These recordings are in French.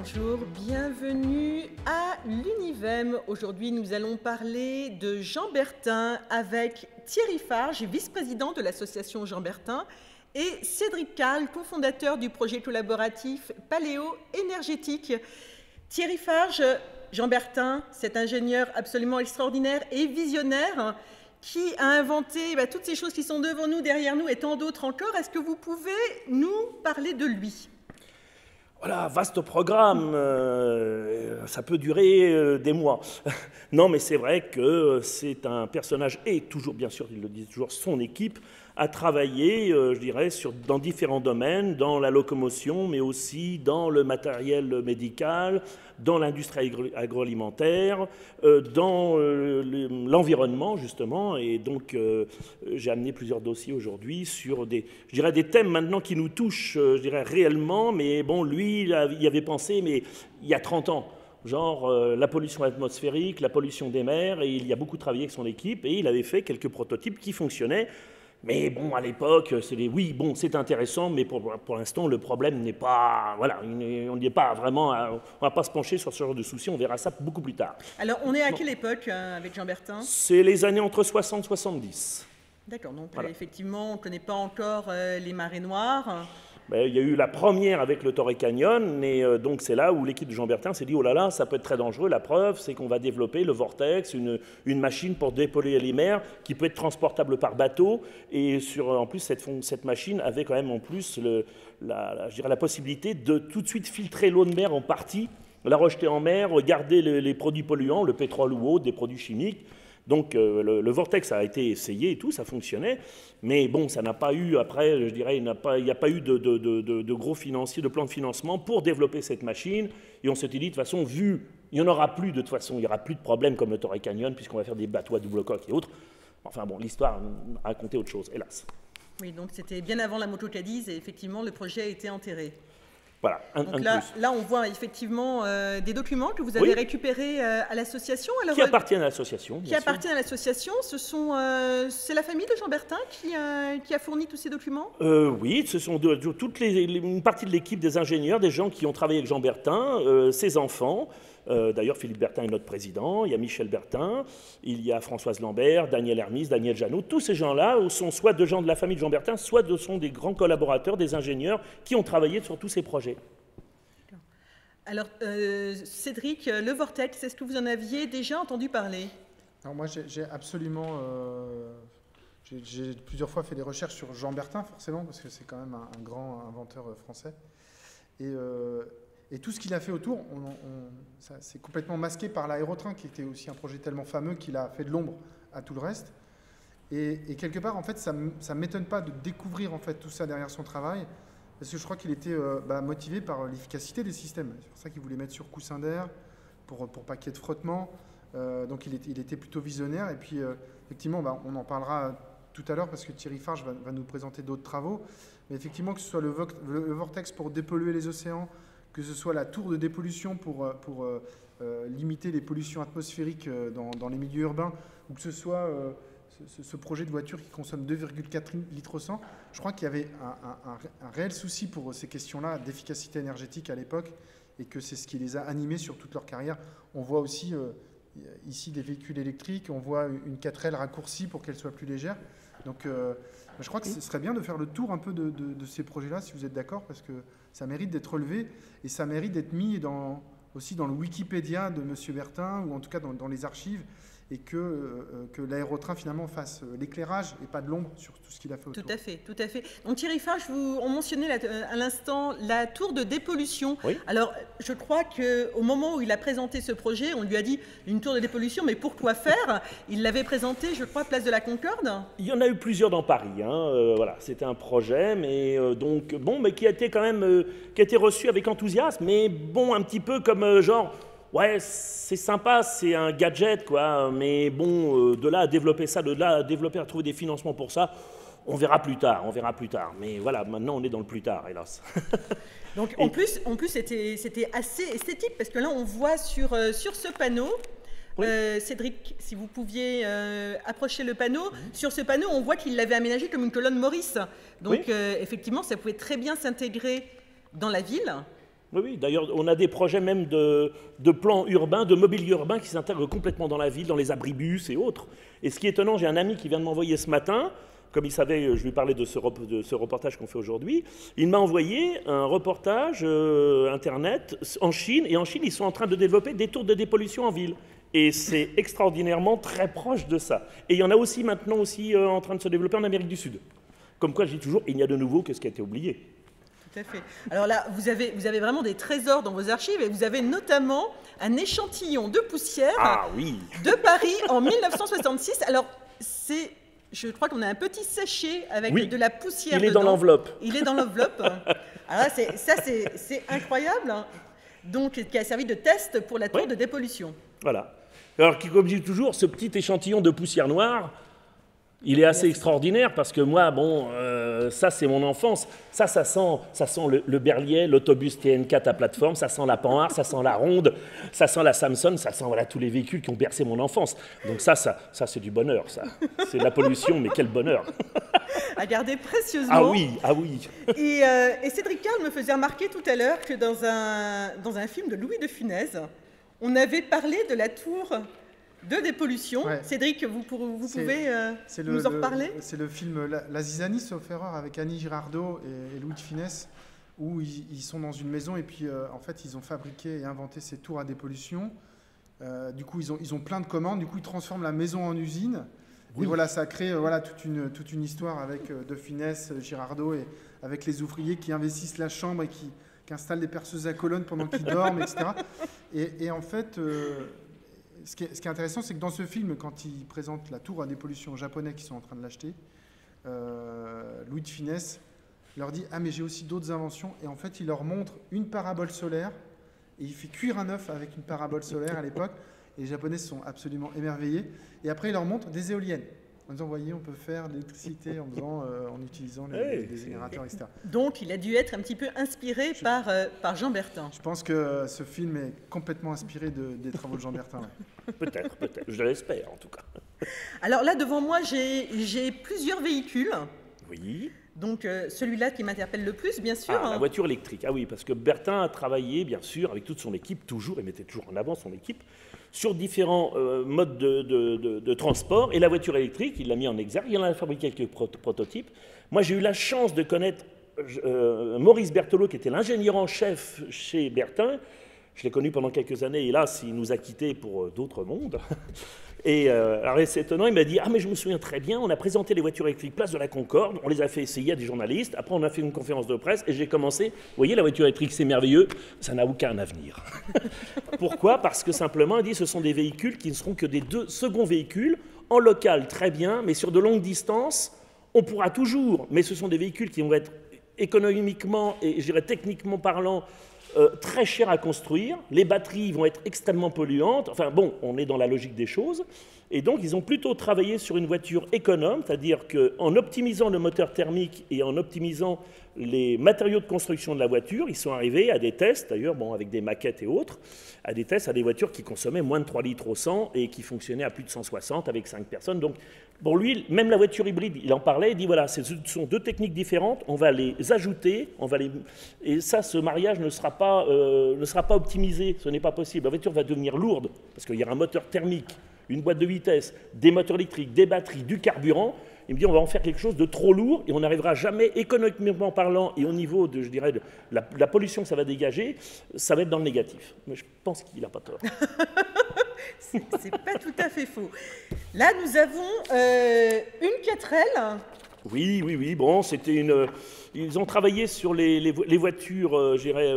Bonjour, bienvenue à l'Univem. Aujourd'hui, nous allons parler de Jean Bertin avec Thierry Farge, vice-président de l'association Jean Bertin, et Cédric Carle, cofondateur du projet collaboratif Paléo Énergétique. Thierry Farge, Jean Bertin, cet ingénieur absolument extraordinaire et visionnaire qui a inventé toutes ces choses qui sont devant nous, derrière nous et tant d'autres encore. Est-ce que vous pouvez nous parler de lui ? Voilà, vaste programme, ça peut durer des mois. Non, mais c'est vrai que c'est un personnage, et toujours, bien sûr, il le dit toujours, son équipe, a travaillé, je dirais, dans différents domaines, dans la locomotion, mais aussi dans le matériel médical, dans l'industrie agroalimentaire, dans l'environnement, justement. Et donc, j'ai amené plusieurs dossiers aujourd'hui sur des thèmes maintenant qui nous touchent, je dirais, réellement. Mais bon, lui, il y avait pensé, mais il y a 30 ans. Genre la pollution atmosphérique, la pollution des mers. Et il y a beaucoup travaillé avec son équipe. Et il avait fait quelques prototypes qui fonctionnaient. Mais bon, à l'époque, oui, bon, c'est intéressant, mais pour l'instant, le problème n'est pas... Voilà, on n'y est pas vraiment... On ne va pas se pencher sur ce genre de soucis, on verra ça beaucoup plus tard. Alors, on est à quelle époque avec Jean Bertin ? C'est les années entre 60 et 70. D'accord, donc voilà. Effectivement, on ne connaît pas encore les marées noires. Il y a eu la première avec le Torrey Canyon, et donc c'est là où l'équipe de Jean Bertin s'est dit « Oh là là, ça peut être très dangereux, la preuve, c'est qu'on va développer le Vortex, une machine pour dépolluer les mers, qui peut être transportable par bateau, et en plus, cette machine avait quand même en plus la possibilité de tout de suite filtrer l'eau de mer en partie, la rejeter en mer, garder les produits polluants, le pétrole ou autre, des produits chimiques. Donc le Vortex a été essayé et tout, ça fonctionnait, mais bon, ça n'a pas eu, après, je dirais, il n'y a pas eu de gros financiers, de plan de financement pour développer cette machine, et on s'était dit, de toute façon, il n'y en aura plus, de toute façon, il n'y aura plus de problème comme le Torrey Canyon, puisqu'on va faire des bateaux à double coque et autres. Enfin bon, l'histoire a raconté autre chose, hélas. Oui, donc c'était bien avant la moto Cadiz, et effectivement, le projet a été enterré. Voilà, donc là, on voit effectivement des documents que vous avez récupérés à l'association. Qui appartiennent à l'association. Qui appartiennent à l'association. C'est la famille de Jean Bertin qui a fourni tous ces documents ? Oui, ce sont une partie de l'équipe des ingénieurs, des gens qui ont travaillé avec Jean Bertin, ses enfants. D'ailleurs, Philippe Bertin est notre président, il y a Michel Bertin, il y a Françoise Lambert, Daniel Hermis, Daniel Janot. Tous ces gens-là sont soit de gens de la famille de Jean Bertin, soit sont des grands collaborateurs, des ingénieurs qui ont travaillé sur tous ces projets. Alors, Cédric, le Vortex, est-ce que vous en aviez déjà entendu parler ? Alors moi, j'ai absolument... j'ai plusieurs fois fait des recherches sur Jean Bertin, forcément, parce que c'est quand même un grand inventeur français. Et tout ce qu'il a fait autour, c'est complètement masqué par l'aérotrain, qui était aussi un projet tellement fameux qu'il a fait de l'ombre à tout le reste. Et quelque part, en fait, ça ne m'étonne pas de découvrir en fait, tout ça derrière son travail, parce que je crois qu'il était motivé par l'efficacité des systèmes. C'est pour ça qu'il voulait mettre sur coussin d'air, pour pas qu'il y ait de frottement. Donc il était plutôt visionnaire. Et puis, effectivement, on en parlera tout à l'heure, parce que Thierry Farge va nous présenter d'autres travaux. Mais effectivement, que ce soit le Vortex pour dépolluer les océans, que ce soit la tour de dépollution pour limiter les pollutions atmosphériques dans les milieux urbains, ou que ce soit ce projet de voiture qui consomme 2,4 litres au 100, je crois qu'il y avait un réel souci pour ces questions-là d'efficacité énergétique à l'époque, et que c'est ce qui les a animés sur toute leur carrière. On voit aussi ici des véhicules électriques, on voit une 4L raccourcie pour qu'elle soit plus légère. Donc je crois que ce serait bien de faire le tour un peu de ces projets-là, si vous êtes d'accord, parce que ça mérite d'être relevé et ça mérite d'être mis aussi dans le Wikipédia de M. Bertin, ou en tout cas dans les archives, et que l'aérotrain finalement fasse l'éclairage et pas de l'ombre sur tout ce qu'il a fait autour. Tout à fait, tout à fait. Donc Thierry Farge, on mentionnait à l'instant la tour de dépollution. Oui. Alors je crois qu'au moment où il a présenté ce projet, on lui a dit une tour de dépollution, mais pour quoi faire ? Il l'avait présenté, je crois, place de la Concorde. Il y en a eu plusieurs dans Paris. Voilà, c'était un projet, mais mais qui a été quand même, qui a été reçu avec enthousiasme, mais bon, un petit peu comme genre. Ouais, c'est sympa, c'est un gadget, quoi, mais bon, de là à développer ça, à trouver des financements pour ça, on verra plus tard. Mais voilà, maintenant, on est dans le plus tard, hélas. Donc, en plus c'était assez esthétique, parce que là, on voit sur ce panneau, oui. Cédric, si vous pouviez approcher le panneau. Sur ce panneau, on voit qu'il l'avait aménagé comme une colonne Maurice. Donc, effectivement, ça pouvait très bien s'intégrer dans la ville. Oui, oui. D'ailleurs, on a des projets même de plans urbains, de mobilier urbain qui s'intègrent complètement dans la ville, dans les abribus et autres. Et ce qui est étonnant, j'ai un ami qui vient de m'envoyer ce matin, comme il savait, je lui parlais de ce reportage qu'on fait aujourd'hui, il m'a envoyé un reportage Internet en Chine, et en Chine, ils sont en train de développer des tours de dépollution en ville. Et c'est extraordinairement très proche de ça. Et il y en a aussi maintenant en train de se développer en Amérique du Sud. Comme quoi, je dis toujours, il n'y a de nouveau que ce qui a été oublié. Tout à fait. Alors là, vous avez vraiment des trésors dans vos archives, et vous avez notamment un échantillon de poussière de Paris en 1966. Alors, je crois qu'on a un petit sachet avec de la poussière dedans. Il est dans l'enveloppe. Il est dans l'enveloppe. Alors là, c'est incroyable. Hein. Donc, qui a servi de test pour la tour de dépollution. Voilà. Alors, comme je dis toujours, ce petit échantillon de poussière noire, il est assez extraordinaire parce que moi, bon, ça c'est mon enfance. Ça sent le Berliet, l'autobus TN4 à plateforme, ça sent la Panhard, ça sent la Ronde, ça sent la Samson, ça sent tous les véhicules qui ont bercé mon enfance. Donc ça c'est du bonheur, ça. C'est de la pollution, mais quel bonheur. À garder précieusement. Ah oui. Et Cédric Carl me faisait remarquer tout à l'heure que dans un film de Louis de Funès, on avait parlé de la tour de dépollution. Ouais. Cédric, vous pouvez nous en reparler? C'est le film La Zizanie, sauf erreur, avec Annie Girardot et Louis de Funès, où ils sont dans une maison et puis en fait ils ont fabriqué et inventé ces tours à dépollution. Du coup ils ont plein de commandes, du coup ils transforment la maison en usine. Oui. Et voilà, ça crée toute une histoire avec De Funès, Girardot et avec les ouvriers qui investissent la chambre et qui installent des perceuses à colonnes pendant qu'ils dorment, etc. Et en fait... Ce qui est intéressant, c'est que dans ce film, quand il présente la tour à dépollution aux Japonais qui sont en train de l'acheter, Louis de Funès leur dit « Ah, mais j'ai aussi d'autres inventions ». Et en fait, il leur montre une parabole solaire, et il fait cuire un œuf avec une parabole solaire à l'époque. Et les Japonais sont absolument émerveillés. Et après, il leur montre des éoliennes. En disant, voyez, on peut faire de l'électricité en utilisant des générateurs, etc. Donc, il a dû être un petit peu inspiré par Jean Bertin. Je pense que ce film est complètement inspiré des travaux de Jean Bertin. Ouais. Peut-être. Je l'espère, en tout cas. Alors là, devant moi, j'ai plusieurs véhicules. Oui. Donc, celui-là qui m'interpelle le plus, bien sûr. La voiture électrique. Ah oui, parce que Bertin a travaillé, bien sûr, avec toute son équipe, toujours, et mettait toujours en avant son équipe, sur différents modes de transport. Et la voiture électrique, il l'a mis en exergue, il en a fabriqué quelques prototypes. Moi, j'ai eu la chance de connaître Maurice Berthelot, qui était l'ingénieur en chef chez Bertin. Je l'ai connu pendant quelques années, hélas, il nous a quittés pour d'autres mondes. Et alors c'est étonnant, il m'a dit « Ah, mais je me souviens très bien, on a présenté les voitures électriques place de la Concorde, on les a fait essayer à des journalistes, après on a fait une conférence de presse, et j'ai commencé, vous voyez, la voiture électrique, c'est merveilleux, ça n'a aucun avenir. » Pourquoi? Parce que simplement, il dit, ce sont des véhicules qui ne seront que des seconds véhicules, en local, très bien, mais sur de longues distances, on pourra toujours, mais ce sont des véhicules qui vont être économiquement et, je dirais, techniquement parlant, très cher à construire, les batteries vont être extrêmement polluantes, enfin bon, on est dans la logique des choses, et donc ils ont plutôt travaillé sur une voiture économe, c'est-à-dire qu'en optimisant le moteur thermique et en optimisant les matériaux de construction de la voiture, ils sont arrivés à des tests, d'ailleurs bon, avec des maquettes et autres, à des tests à des voitures qui consommaient moins de 3 litres au 100 et qui fonctionnaient à plus de 160 avec 5 personnes. Donc pour lui, même la voiture hybride, il en parlait, il dit voilà, ce sont deux techniques différentes, on va les ajouter, et ça, ce mariage ne sera pas optimisé, ce n'est pas possible. La voiture va devenir lourde, parce qu'il y a un moteur thermique, une boîte de vitesse, des moteurs électriques, des batteries, du carburant. Il me dit on va en faire quelque chose de trop lourd et on n'arrivera jamais, économiquement parlant et au niveau de, je dirais, de la pollution que ça va dégager, ça va être dans le négatif. Mais je pense qu'il n'a pas tort. C'est pas tout à fait faux. Là, nous avons une 4L. Oui. Bon, c'était une. Ils ont travaillé sur les voitures, je dirais,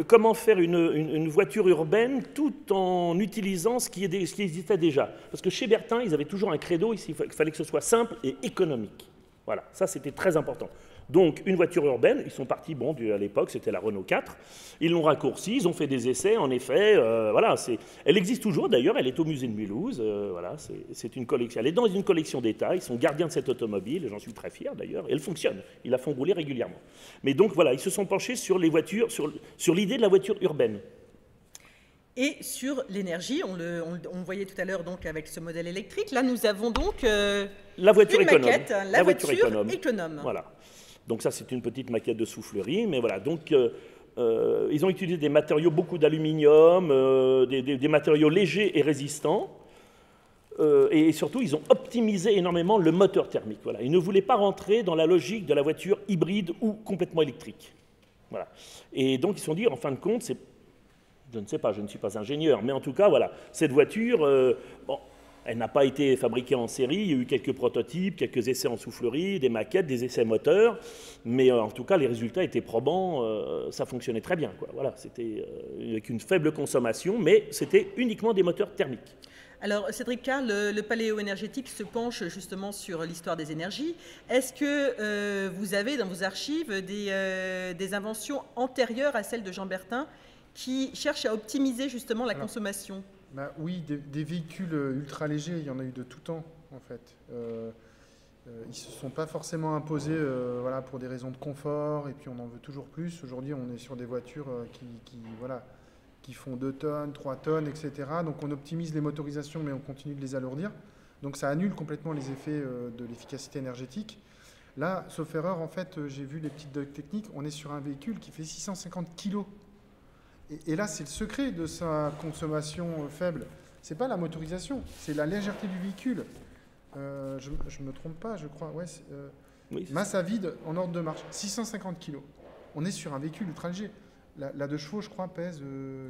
comment faire une voiture urbaine tout en utilisant ce qui existait déjà. Parce que chez Bertin, ils avaient toujours un credo, il fallait que ce soit simple et économique. Voilà, ça c'était très important. Donc une voiture urbaine, ils sont partis, bon, à l'époque c'était la Renault 4, ils l'ont raccourcie, ils ont fait des essais, en effet, voilà, elle existe toujours d'ailleurs, elle est au musée de Mulhouse, voilà, c'est une collection, elle est dans une collection d'État, ils sont gardiens de cette automobile, et j'en suis très fier d'ailleurs, et elle fonctionne, ils la font rouler régulièrement. Mais donc voilà, ils se sont penchés sur les voitures, sur l'idée de la voiture urbaine. Et sur l'énergie, on le voyait tout à l'heure donc avec ce modèle électrique, là nous avons donc la voiture une économe. Maquette, la voiture économe. Voilà. Donc ça, c'est une petite maquette de soufflerie, mais voilà. Donc Ils ont utilisé des matériaux, beaucoup d'aluminium, des matériaux légers et résistants. Et surtout, ils ont optimisé énormément le moteur thermique. Voilà. Ils ne voulaient pas rentrer dans la logique de la voiture hybride ou complètement électrique. Voilà. Et donc, ils se sont dit, en fin de compte, je ne sais pas, je ne suis pas ingénieur, mais en tout cas, voilà, cette voiture, bon, elle n'a pas été fabriquée en série, il y a eu quelques prototypes, quelques essais en soufflerie, des maquettes, des essais moteurs, mais en tout cas, les résultats étaient probants, ça fonctionnait très bien, quoi. Voilà, c'était avec une faible consommation, mais c'était uniquement des moteurs thermiques. Alors, Cédric Carl, le paléo-énergétique se penche justement sur l'histoire des énergies. Est-ce que vous avez dans vos archives des inventions antérieures à celles de Jean Bertin qui cherchent à optimiser justement la consommation? Oui, des véhicules ultra légers, il y en a eu de tout temps, en fait. Ils ne se sont pas forcément imposés voilà, pour des raisons de confort, et puis on en veut toujours plus. Aujourd'hui, on est sur des voitures qui font 2 tonnes, 3 tonnes, etc. Donc on optimise les motorisations, mais on continue de les alourdir. Donc ça annule complètement les effets de l'efficacité énergétique. Là, sauf erreur, en fait, j'ai vu les petites docs techniques, on est sur un véhicule qui fait 650 kg. Et là, c'est le secret de sa consommation faible. Ce n'est pas la motorisation, c'est la légèreté du véhicule. Je ne me trompe pas, je crois. Ouais, oui, masse à vide en ordre de marche, 650 kg. On est sur un véhicule ultra léger. La 2 chevaux, je crois, pèse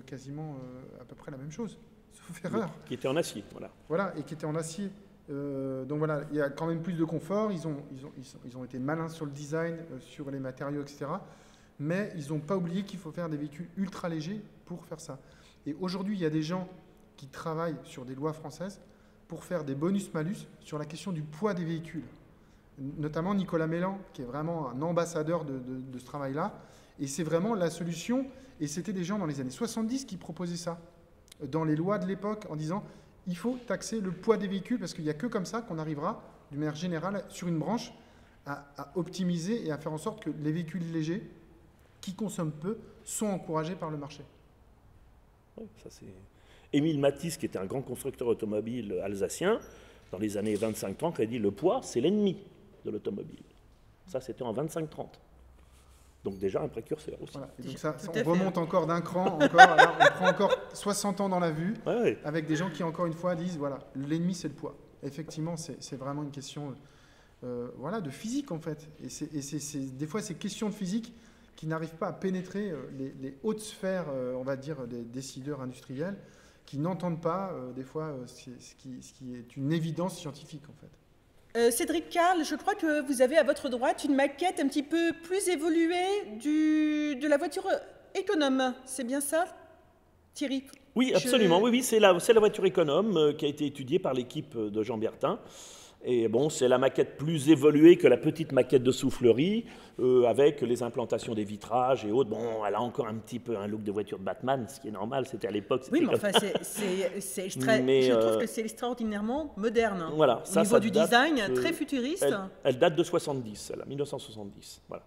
quasiment à peu près la même chose, sauf erreur. Qui était en acier, voilà. Voilà, et qui était en acier. Donc voilà, il y a quand même plus de confort. Ils ont été malins sur le design, sur les matériaux, etc. Mais ils n'ont pas oublié qu'il faut faire des véhicules ultra légers pour faire ça. Et aujourd'hui, il y a des gens qui travaillent sur des lois françaises pour faire des bonus-malus sur la question du poids des véhicules. Notamment Nicolas Mélan, qui est vraiment un ambassadeur de ce travail-là. Et c'est vraiment la solution. Et c'était des gens dans les années 70 qui proposaient ça, dans les lois de l'époque, en disant il faut taxer le poids des véhicules, parce qu'il n'y a que comme ça qu'on arrivera, d'une manière générale, sur une branche, à optimiser et à faire en sorte que les véhicules légers, qui consomment peu, sont encouragés par le marché. Oui, ça c'est... Émile Matisse, qui était un grand constructeur automobile alsacien, dans les années 25-30, a dit le poids, c'est l'ennemi de l'automobile. Ça, c'était en 25-30. Donc déjà un précurseur aussi. Voilà. Donc ça, on remonte encore d'un cran, là, on prend encore 60 ans dans la vue, avec des gens qui, encore une fois, disent, voilà, l'ennemi, c'est le poids. Effectivement, c'est vraiment une question voilà, de physique, en fait. Et des fois, ces questions de physique qui n'arrivent pas à pénétrer les hautes sphères, on va dire, des décideurs industriels, qui n'entendent pas, des fois, ce qui est une évidence scientifique, en fait. Cédric Carl, je crois que vous avez à votre droite une maquette un petit peu plus évoluée de la voiture économe. C'est bien ça, Thierry? Oui, absolument. Oui, c'est la voiture économe qui a été étudiée par l'équipe de Jean Bertin. Et bon, c'est la maquette plus évoluée que la petite maquette de soufflerie, avec les implantations des vitrages et autres. Bon, elle a encore un petit peu un look de voiture de Batman, ce qui est normal, c'était à l'époque. Oui, mais enfin, je trouve que c'est extraordinairement moderne. Voilà, au niveau du design, très futuriste. Elle date de 70, elle, 1970. Voilà.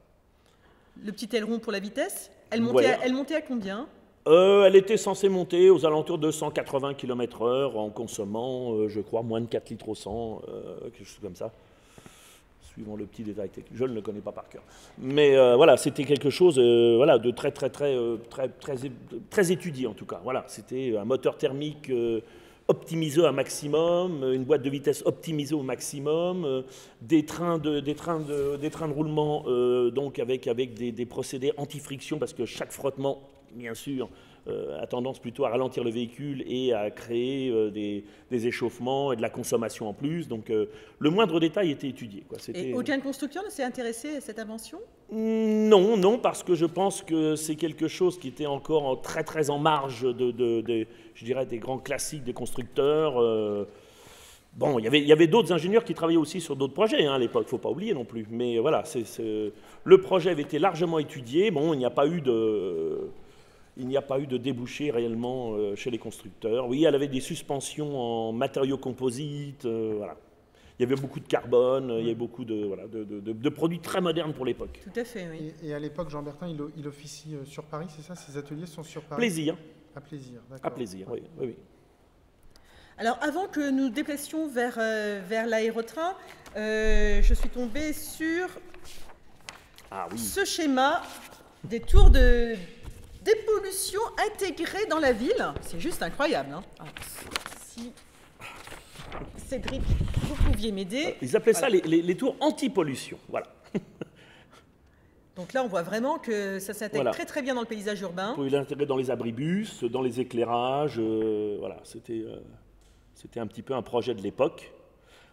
Le petit aileron pour la vitesse, elle montait à combien ? Elle était censée monter aux alentours de 180 km/h en consommant, je crois, moins de 4 litres au 100, quelque chose comme ça, suivant le petit détail technique. Je ne le connais pas par cœur. Mais voilà, c'était quelque chose voilà, de très étudié en tout cas. Voilà, c'était un moteur thermique optimisé au maximum, une boîte de vitesse optimisée au maximum, des trains de roulement donc avec des procédés anti-friction parce que chaque frottement, bien sûr, a tendance plutôt à ralentir le véhicule et à créer des échauffements et de la consommation en plus. Donc le moindre détail était étudié, quoi. Et aucun constructeur ne s'est intéressé à cette invention ? Non, parce que je pense que c'est quelque chose qui était encore très en marge je dirais, des grands classiques des constructeurs. Bon, il y avait d'autres ingénieurs qui travaillaient aussi sur d'autres projets à l'époque, il ne faut pas oublier non plus. Mais voilà, le projet avait été largement étudié. Bon, il n'y a pas eu de débouché réellement chez les constructeurs. Oui, elle avait des suspensions en matériaux composites, voilà. Il y avait beaucoup de carbone, il y avait beaucoup de produits très modernes pour l'époque. Tout à fait, oui. Et à l'époque, Jean Bertin, il officie sur Paris, c'est ça? Ses ateliers sont sur Paris? Plaisir. À Plaisir, d'accord. À Plaisir, oui. Alors, avant que nous déplacions vers l'aérotrain, je suis tombée sur ce schéma des tours de Dépollution intégrée dans la ville, c'est juste incroyable. Hein. Alors, si Cédric, vous pouviez m'aider. Ils appelaient Voilà. ça les tours anti-pollution. Voilà. Donc là, on voit vraiment que ça s'intègre Voilà. très très bien dans le paysage urbain. Vous pouvez l'intégrer dans les abribus, dans les éclairages. Voilà, c'était un petit peu un projet de l'époque.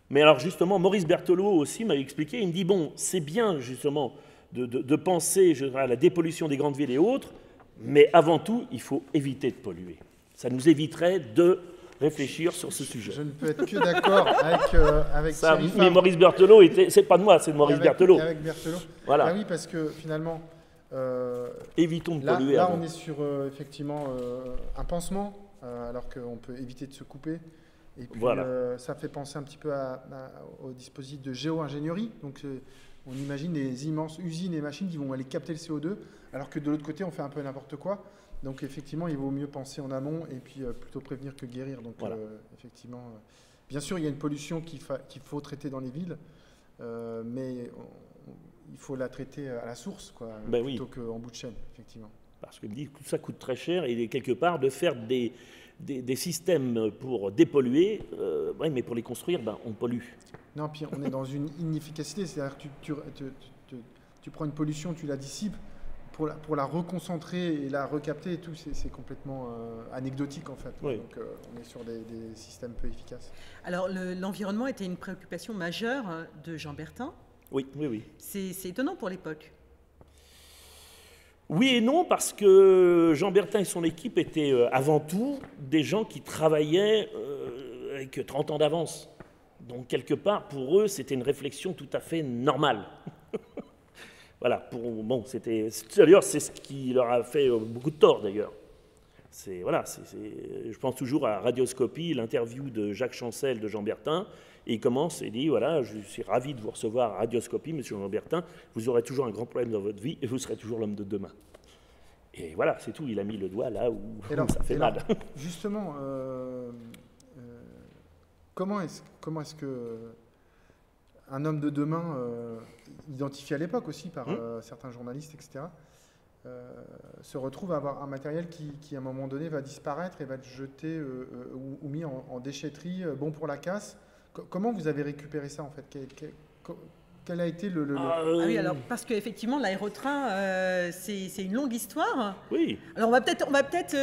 Mais alors justement, Maurice Berthelot aussi m'a expliqué, il me dit, bon, c'est bien justement de penser à la dépollution des grandes villes et autres, mais avant tout, il faut éviter de polluer. Ça nous éviterait de réfléchir sur ce sujet. Je ne peux être que d'accord avec Ça, Thierry mais Favre Maurice Berthelot, c'est pas de moi, c'est de Maurice Berthelot. et avec Berthelot. Voilà. Ah oui, parce que finalement, Évitons de là, polluer. là avant. on est sur effectivement un pansement, alors qu'on peut éviter de se couper. Et puis Voilà. ça fait penser un petit peu au dispositif de géo-ingénierie. Donc on imagine des immenses usines et machines qui vont aller capter le CO2, alors que de l'autre côté, on fait un peu n'importe quoi. Donc effectivement, il vaut mieux penser en amont et puis plutôt prévenir que guérir. Donc Voilà. effectivement, bien sûr, il y a une pollution qu'il faut traiter dans les villes, mais il faut la traiter à la source, quoi, Ben oui. plutôt qu'en bout de chaîne, effectivement. Parce que me dit que tout ça coûte très cher et quelque part de faire des systèmes pour dépolluer, ouais, mais pour les construire, ben, on pollue. Non, puis on est dans une inefficacité, c'est-à-dire que tu prends une pollution, tu la dissipes, pour la reconcentrer et la recapter et tout, c'est complètement anecdotique en fait. Oui. Donc on est sur des systèmes peu efficaces. Alors l'environnement était une préoccupation majeure de Jean Bertin. Oui, oui, oui. C'est étonnant pour l'époque. Oui et non, parce que Jean Bertin et son équipe étaient avant tout des gens qui travaillaient avec 30 ans d'avance. Donc quelque part, pour eux, c'était une réflexion tout à fait normale. Voilà, d'ailleurs, c'est ce qui leur a fait beaucoup de tort, d'ailleurs. Je pense toujours à Radioscopie, l'interview de Jacques Chancel de Jean Bertin, et il commence et dit, voilà, je suis ravi de vous recevoir à Radioscopie, monsieur Jean Bertin, vous aurez toujours un grand problème dans votre vie, et vous serez toujours l'homme de demain. Et voilà, c'est tout, il a mis le doigt là où ça fait mal. Justement, comment est-ce que un homme de demain, identifié à l'époque aussi par certains journalistes, etc., se retrouve à avoir un matériel qui, à un moment donné, va disparaître et va être jeté ou mis en déchetterie, bon pour la casse. Comment vous avez récupéré ça, en fait? Quel a été le... Ah oui, alors parce qu'effectivement, l'aérotrain, c'est une longue histoire. Oui. Alors on va peut-être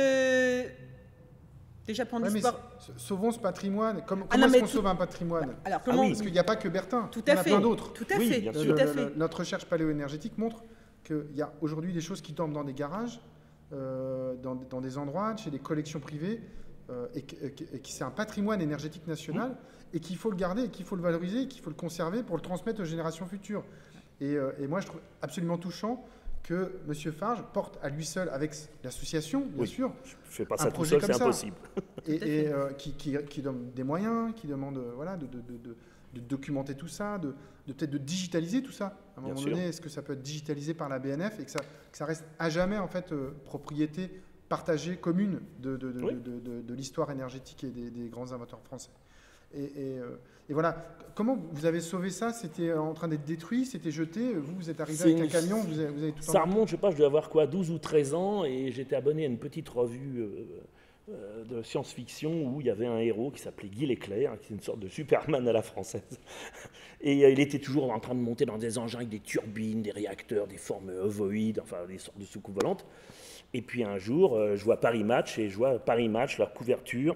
déjà prendre Ouais, mais l'histoire. sauvons ce patrimoine. Comment non, est-ce mais qu'on sauve un patrimoine? Alors comment oui. Parce qu'il n'y a pas que Bertin, Tout il y à en a fait. plein d'autres. Tout à Oui, fait. bien Tout sûr. à fait. Notre recherche paléoénergétique montre qu'il y a aujourd'hui des choses qui tombent dans des garages, dans des endroits, chez des collections privées, et que c'est un patrimoine énergétique national, et qu'il faut le garder, et qu'il faut le valoriser, et qu'il faut le conserver pour le transmettre aux générations futures. Et moi, je trouve absolument touchant que M. Farge porte à lui seul, avec l'association, bien Oui. sûr, Je ne fais pas un ça tout projet seul, comme c'est ça. impossible. et qui donne des moyens, qui demande de documenter tout ça, peut-être de digitaliser tout ça. À un Bien moment sûr. donné, est-ce que ça peut être digitalisé par la BNF et que ça reste à jamais en fait propriété partagée, commune de l'histoire énergétique et des grands inventeurs français. Et voilà, comment vous avez sauvé ça? C'était en train d'être détruit, c'était jeté, vous êtes arrivé avec un camion, vous avez tout Ça remonte, je sais pas, je devais avoir quoi, 12 ou 13 ans, et j'étais abonné à une petite revue de science-fiction où il y avait un héros qui s'appelait Guy Leclerc, qui est une sorte de Superman à la française. Et il était toujours en train de monter dans des engins avec des turbines, des réacteurs, des formes ovoïdes, enfin des sortes de soucoupes volantes. Et puis un jour, je vois Paris Match, et je vois Paris Match, leur couverture,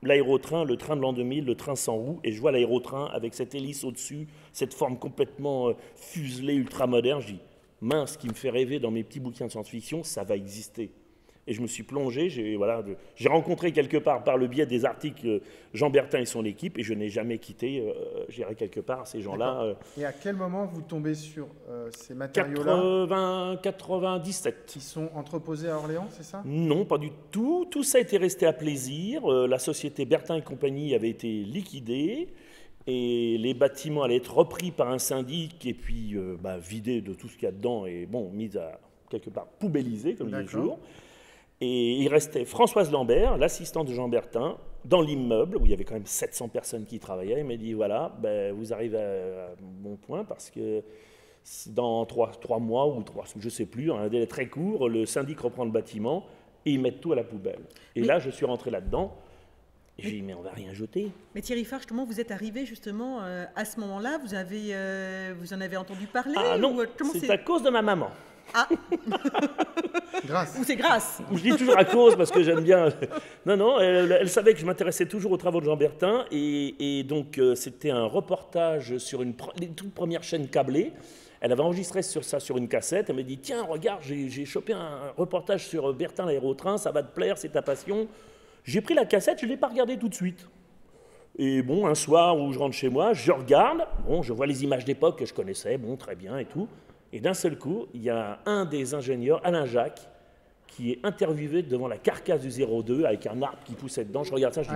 l'aérotrain, le train de l'an 2000, le train sans roue, et je vois l'aérotrain avec cette hélice au-dessus, cette forme complètement fuselée, ultra-moderne. Je dis, mince, ce qui me fait rêver dans mes petits bouquins de science-fiction, ça va exister. Et je me suis plongé, j'ai rencontré quelque part, par le biais des articles, Jean Bertin et son équipe, et je n'ai jamais quitté, j'irai quelque part, ces gens-là. Et à quel moment vous tombez sur ces matériaux-là 97. qui sont entreposés à Orléans, c'est ça? Non, pas du tout. Tout ça était resté à plaisir. La société Bertin et compagnie avait été liquidée et les bâtiments allaient être repris par un syndic et puis vidés de tout ce qu'il y a dedans et mis à quelque part poubellisés, comme il dit le jour. Et il restait Françoise Lambert, l'assistante de Jean Bertin, dans l'immeuble où il y avait quand même 700 personnes qui travaillaient. Il m'a dit voilà, vous arrivez à bon point parce que Dans 3 mois ou 3, je ne sais plus, un délai très court, le syndic reprend le bâtiment et ils mettent tout à la poubelle. Et là, je suis rentré là-dedans et j'ai dit, mais on va rien jeter. Mais Thierry Farge, comment vous êtes arrivé justement à ce moment-là? Vous en avez entendu parler? Ah non, c'est à cause de ma maman. Ah. Grâce. Ou c'est grâce? Je dis toujours à cause parce que j'aime bien. Non, elle savait que je m'intéressais toujours aux travaux de Jean Bertin. Et donc, c'était un reportage sur les toutes premières chaînes câblées. Elle avait enregistré ça sur une cassette. Elle m'a dit, tiens, regarde, j'ai chopé un reportage sur Bertin l'aérotrain, ça va te plaire, c'est ta passion. J'ai pris la cassette, je ne l'ai pas regardée tout de suite. Et bon, un soir où je rentre chez moi, je regarde, bon, je vois les images d'époque que je connaissais, bon, très bien et tout. Et d'un seul coup, il y a un des ingénieurs, Alain Jacques, qui est interviewé devant la carcasse du 02 avec un arbre qui poussait dedans. Je regarde ça, je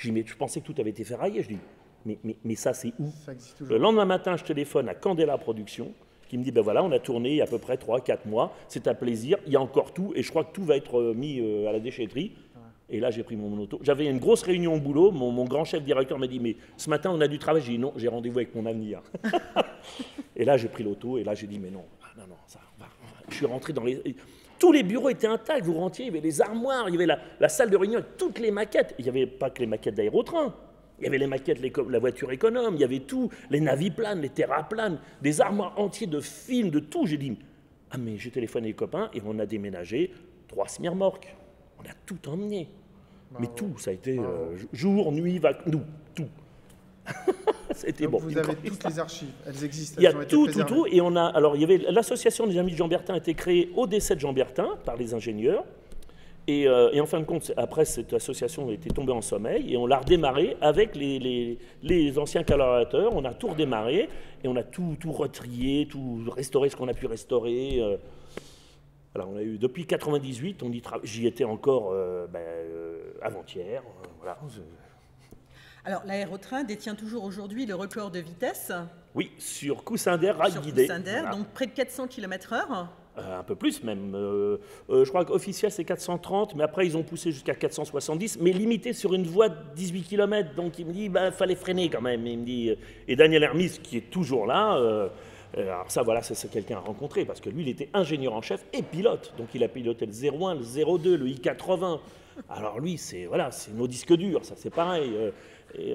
dis, mais je pensais que tout avait été ferraillé. Je dis, mais ça, c'est où? Le lendemain matin, je téléphone à Candela Productions, qui me dit, ben voilà, on a tourné il y a à peu près 3-4 mois, c'est un plaisir, il y a encore tout, et je crois que tout va être mis à la déchetterie. Et là, j'ai pris mon auto. J'avais une grosse réunion au boulot. Mon grand chef directeur m'a dit, mais ce matin, on a du travail. J'ai dit, non, j'ai rendez-vous avec mon avenir. Et là, j'ai pris l'auto. Et là, j'ai dit, mais non, ça va. Je suis rentré dans les... Tous les bureaux étaient intacts. Vous rentriez, il y avait les armoires, il y avait la salle de réunion avec toutes les maquettes. Il n'y avait pas que les maquettes d'aérotrain. Il y avait les maquettes, la voiture économe. Il y avait tout, les naviplanes, les terraplanes, des armoires entières de films, de tout. J'ai dit, ah mais j'ai téléphoné les copains et on a déménagé 3 semi-remorques. On a tout emmené. Mais tout, ça a été jour, nuit, nous, tout. C'était bon. Vous avez toutes les archives, elles existent. Il y a tout. Et on a. Alors, il y avait l'association des Amis de Jean Bertin a été créée au décès de Jean Bertin par les ingénieurs. Et en fin de compte, après, cette association était tombée en sommeil et on l'a redémarrée avec les anciens collaborateurs. On a tout redémarré et on a tout retrié, tout restauré ce qu'on a pu restaurer. Alors, on a eu, depuis 98, j'y étais encore avant-hier. Voilà. Alors, l'aérotrain détient toujours aujourd'hui le record de vitesse. Oui, sur coussin d'air, rail guidé. Coussin d'air, voilà. Donc près de 400 km/h. Un peu plus même. Je crois qu'officiel, c'est 430, mais après, ils ont poussé jusqu'à 470, mais limité sur une voie de 18 km. Donc, il me dit, fallait freiner quand même. Il me dit, et Daniel Hermis, qui est toujours là... alors ça, voilà, c'est quelqu'un à rencontrer, parce que lui, il était ingénieur en chef et pilote. Donc, il a piloté le 01, le 02, le I-80. Alors lui, c'est nos disques durs, ça c'est pareil.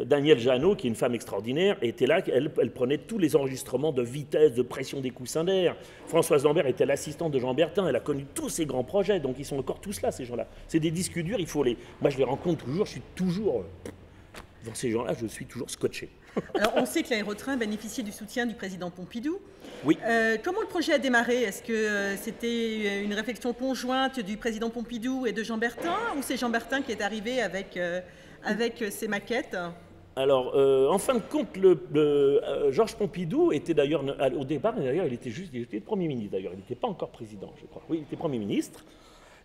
Danielle Jeannot, qui est une femme extraordinaire, était là, elle prenait tous les enregistrements de vitesse, de pression des coussins d'air. Françoise Lambert était l'assistante de Jean Bertin, elle a connu tous ces grands projets, donc ils sont encore tous là, ces gens-là. C'est des disques durs, moi je les rencontre toujours, je suis toujours... Dans ces gens-là, je suis toujours scotché. Alors, on sait que l'aérotrain bénéficiait du soutien du président Pompidou. Oui. Comment le projet a démarré? Est-ce que c'était une réflexion conjointe du président Pompidou et de Jean Bertin, ou c'est Jean Bertin qui est arrivé avec ses maquettes? Alors, en fin de compte, Georges Pompidou était d'ailleurs, au départ, il était Premier ministre d'ailleurs, il n'était pas encore président, je crois. Oui, il était Premier ministre.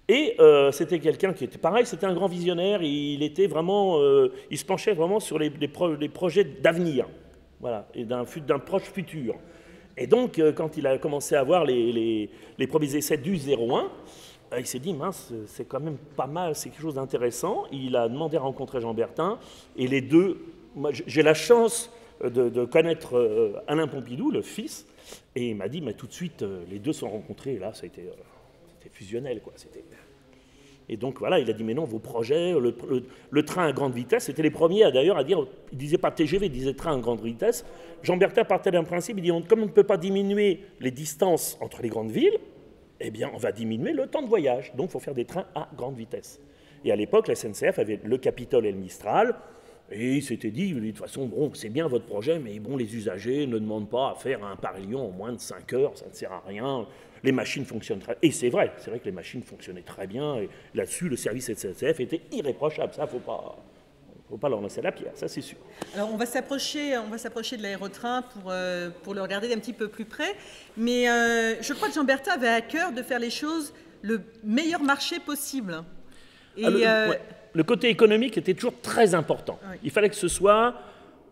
Et c'était quelqu'un qui était pareil, c'était un grand visionnaire, il était vraiment, il se penchait vraiment sur les projets d'avenir, voilà, et d'un proche futur. Et donc, quand il a commencé à voir les premiers essais du 01, il s'est dit, mince, c'est quand même pas mal, c'est quelque chose d'intéressant. Il a demandé à rencontrer Jean Bertin, et les deux, moi, j'ai la chance de connaître Alain Pompidou, le fils, et il m'a dit, mais tout de suite, les deux sont rencontrés, et là, ça a été... C'était fusionnel, quoi. Et donc, voilà, il a dit, mais non, vos projets, le train à grande vitesse, c'était les premiers, d'ailleurs, à dire, il ne disait pas TGV, il disait train à grande vitesse. Jean Bertin partait d'un principe, il dit, comme on ne peut pas diminuer les distances entre les grandes villes, eh bien, on va diminuer le temps de voyage. Donc, il faut faire des trains à grande vitesse. Et à l'époque, la SNCF avait le Capitole et le Mistral, et il s'était dit, de toute façon, bon, c'est bien votre projet, mais bon, les usagers ne demandent pas à faire un Paris-Lyon en moins de 5 heures, ça ne sert à rien. Les machines fonctionnent très bien. Et c'est vrai que les machines fonctionnaient très bien. Et là-dessus, le service SNCF était irréprochable. Ça, il ne faut pas leur lancer la pierre, ça c'est sûr. Alors, on va s'approcher de l'aérotrain pour le regarder d'un petit peu plus près. Mais je crois que Jean Bertin avait à cœur de faire les choses le meilleur marché possible. Et, le côté économique était toujours très important. Oui. Il fallait que ce soit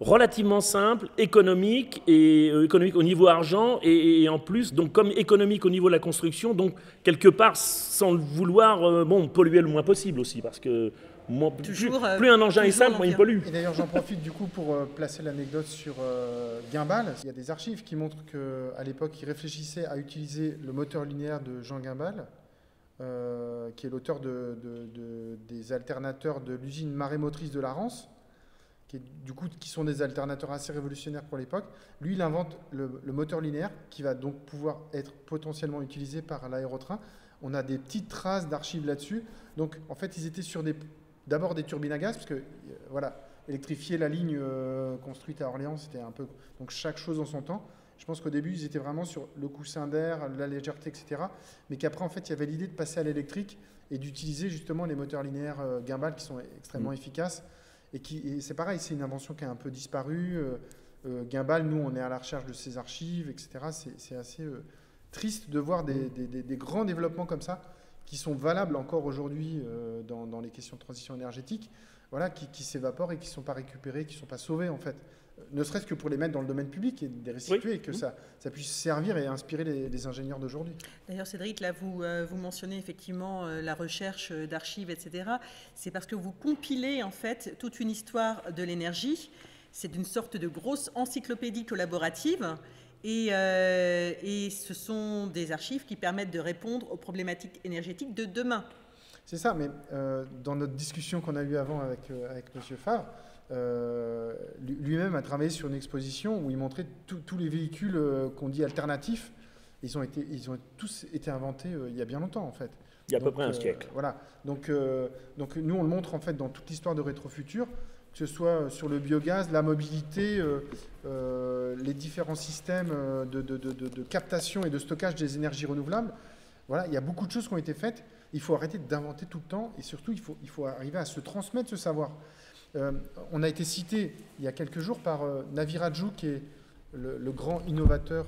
relativement simple, économique au niveau argent et en plus, donc comme économique au niveau de la construction, donc quelque part sans le vouloir, polluer le moins possible aussi, parce que Moins, Toujours, plus un engin est simple, moins il pollue. Et d'ailleurs, j'en profite du coup pour placer l'anecdote sur Guimbal. Il y a des archives qui montrent qu'à l'époque, il réfléchissait à utiliser le moteur linéaire de Jean Guimbal, qui est l'auteur des alternateurs de l'usine marémotrice de la Rance, qui sont des alternateurs assez révolutionnaires pour l'époque. Lui, il invente le moteur linéaire qui va donc pouvoir être potentiellement utilisé par l'aérotrain. On a des petites traces d'archives là-dessus. Donc, en fait, ils étaient sur d'abord des turbines à gaz, parce que, voilà, électrifier la ligne construite à Orléans, c'était un peu... Donc, chaque chose en son temps. Je pense qu'au début, ils étaient vraiment sur le coussin d'air, la légèreté, etc. Mais qu'après, en fait, il y avait l'idée de passer à l'électrique et d'utiliser justement les moteurs linéaires Guimbal qui sont extrêmement efficaces. Et c'est pareil, c'est une invention qui a un peu disparu. Guimbal, nous, on est à la recherche de ses archives, etc. C'est assez triste de voir des grands développements comme ça, qui sont valables encore aujourd'hui dans les questions de transition énergétique, voilà, qui s'évaporent et qui ne sont pas récupérés, qui ne sont pas sauvés, en fait. Ne serait-ce que pour les mettre dans le domaine public et les restituer, et que ça puisse servir et inspirer les ingénieurs d'aujourd'hui. D'ailleurs, Cédric, là, vous mentionnez effectivement la recherche d'archives, etc. C'est parce que vous compilez, en fait, toute une histoire de l'énergie. C'est une sorte de grosse encyclopédie collaborative. Et ce sont des archives qui permettent de répondre aux problématiques énergétiques de demain. C'est ça, mais dans notre discussion qu'on a eue avant avec M. Favre, lui-même a travaillé sur une exposition où il montrait tous les véhicules qu'on dit alternatifs. Ils ont tous été inventés il y a bien longtemps, en fait. Il y a à peu près un siècle. Voilà. Donc nous, on le montre en fait dans toute l'histoire de Rétrofutur, que ce soit sur le biogaz, la mobilité, les différents systèmes de captation et de stockage des énergies renouvelables. Voilà, il y a beaucoup de choses qui ont été faites. Il faut arrêter d'inventer tout le temps et surtout, il faut arriver à se transmettre ce savoir. On a été cité il y a quelques jours par Navi Raju, qui est le grand innovateur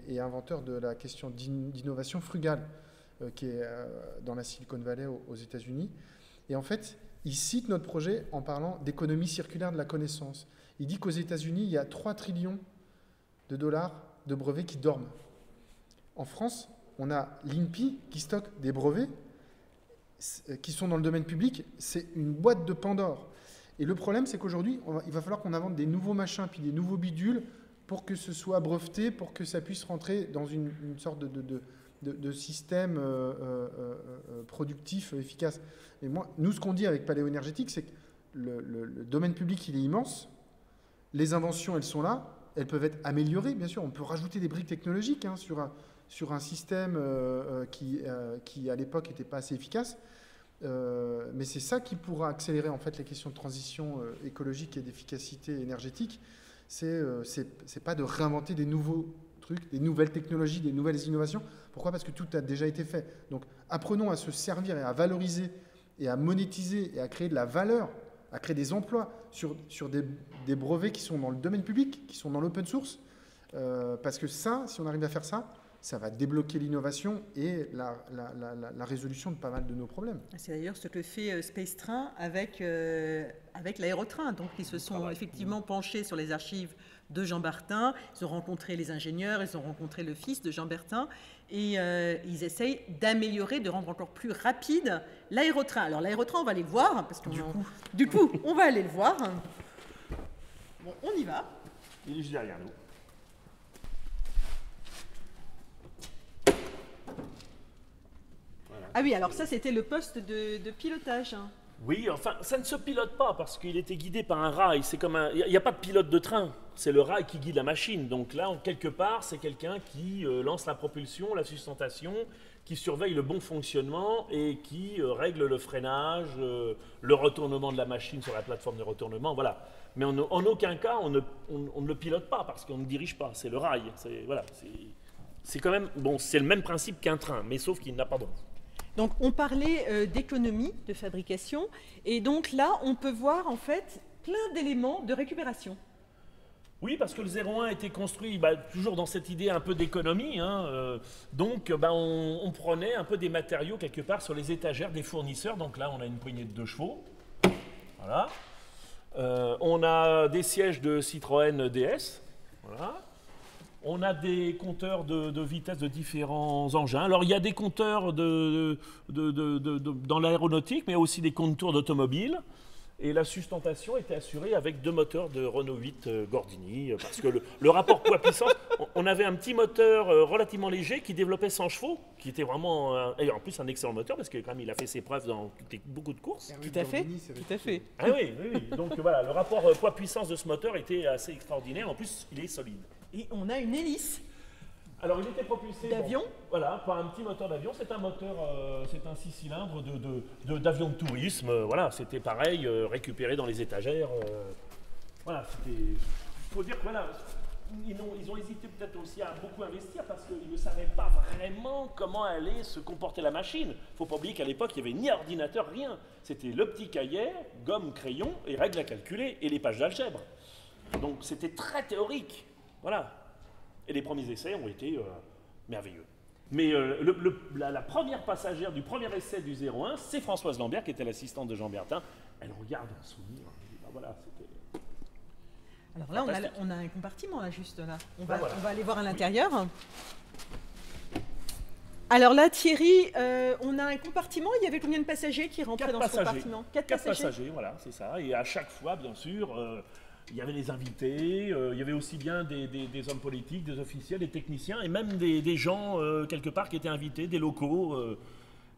et inventeur de la question d'innovation frugale, qui est dans la Silicon Valley aux États-Unis. Et en fait, il cite notre projet en parlant d'économie circulaire de la connaissance. Il dit qu'aux États-Unis, il y a 3 trillions de dollars de brevets qui dorment. En France, on a l'INPI qui stocke des brevets qui sont dans le domaine public. C'est une boîte de Pandore. Et le problème, c'est qu'aujourd'hui, il va falloir qu'on invente des nouveaux machins, puis des nouveaux bidules, pour que ce soit breveté, pour que ça puisse rentrer dans une sorte de système productif efficace. Et nous, ce qu'on dit avec Paléo Énergétique, c'est que le domaine public, il est immense. Les inventions, elles sont là. Elles peuvent être améliorées, bien sûr. On peut rajouter des briques technologiques sur un système qui à l'époque, n'était pas assez efficace. Mais c'est ça qui pourra accélérer en fait les questions de transition écologique et d'efficacité énergétique. C'est pas de réinventer des nouveaux trucs, des nouvelles technologies, des nouvelles innovations. Pourquoi ? Parce que tout a déjà été fait. Donc apprenons à se servir et à valoriser et à monétiser et à créer de la valeur, à créer des emplois sur des brevets qui sont dans le domaine public, qui sont dans l'open source. Parce que ça, si on arrive à faire ça, ça va débloquer l'innovation et la résolution de pas mal de nos problèmes. C'est d'ailleurs ce que fait Space Train avec l'aérotrain. Donc, ils se sont effectivement penchés sur les archives de Jean Bertin. Ils ont rencontré les ingénieurs, ils ont rencontré le fils de Jean Bertin. Et ils essayent d'améliorer, de rendre encore plus rapide l'aérotrain. Alors, l'aérotrain, on va aller voir. Parce que du coup, on va aller le voir. Bon, on y va. Il est juste derrière nous. Ah oui, alors ça, c'était le poste de pilotage. Hein. Oui, enfin, ça ne se pilote pas parce qu'il était guidé par un rail. C'est comme il n'y a pas de pilote de train. C'est le rail qui guide la machine. Donc là, quelque part, c'est quelqu'un qui lance la propulsion, la sustentation, qui surveille le bon fonctionnement et qui règle le freinage, le retournement de la machine sur la plateforme de retournement. Voilà. Mais en aucun cas, on ne le pilote pas parce qu'on ne dirige pas. C'est le rail. C'est quand même c'est le même principe qu'un train, mais sauf qu'il n'a pas de roue. Donc, on parlait d'économie de fabrication. Et donc là, on peut voir en fait plein d'éléments de récupération. Oui, parce que le 01 a été construit toujours dans cette idée un peu d'économie. Donc, on prenait un peu des matériaux quelque part sur les étagères des fournisseurs. Donc là, on a une poignée de 2 chevaux. Voilà. On a des sièges de Citroën DS. Voilà. On a des compteurs de vitesse de différents engins. Alors, il y a des compteurs dans l'aéronautique, mais aussi des compteurs d'automobile. Et la sustentation était assurée avec 2 moteurs de Renault 8 Gordini, parce que le rapport poids-puissance, on avait un petit moteur relativement léger qui développait 100 chevaux, qui était vraiment, et en plus un excellent moteur, parce que quand même il a fait ses preuves dans beaucoup de courses. Tout à fait, tout à fait. Ah oui, oui, oui. Donc voilà, le rapport poids-puissance de ce moteur était assez extraordinaire, en plus il est solide. Et on a une hélice. Alors il était propulsé d'avion. Voilà, par un petit moteur d'avion. C'est un moteur, c'est un 6 cylindres d'avion de tourisme. Voilà, c'était pareil, récupéré dans les étagères. Voilà, c'était. Il faut dire que voilà, ils ont hésité peut-être aussi à beaucoup investir parce qu'ils ne savaient pas vraiment comment allait se comporter la machine. Il ne faut pas oublier qu'à l'époque, il n'y avait ni ordinateur, rien. C'était le petit cahier, gomme, crayon et règles à calculer et les pages d'algèbre. Donc c'était très théorique. Voilà. Et les premiers essais ont été merveilleux. Mais la première passagère du premier essai du 01, c'est Françoise Lambert, qui était l'assistante de Jean Bertin. Elle regarde un souvenir. Ben voilà, c'était... Alors là, on a un compartiment, là, juste là. On va aller voir à l'intérieur. Alors là, Thierry, on a un compartiment. Il y avait combien de passagers qui rentraient dans ce compartiment? 4 passagers, voilà, c'est ça. Et à chaque fois, bien sûr... il y avait des invités, il y avait aussi bien des hommes politiques, des officiels, des techniciens et même des gens quelque part qui étaient invités, des locaux.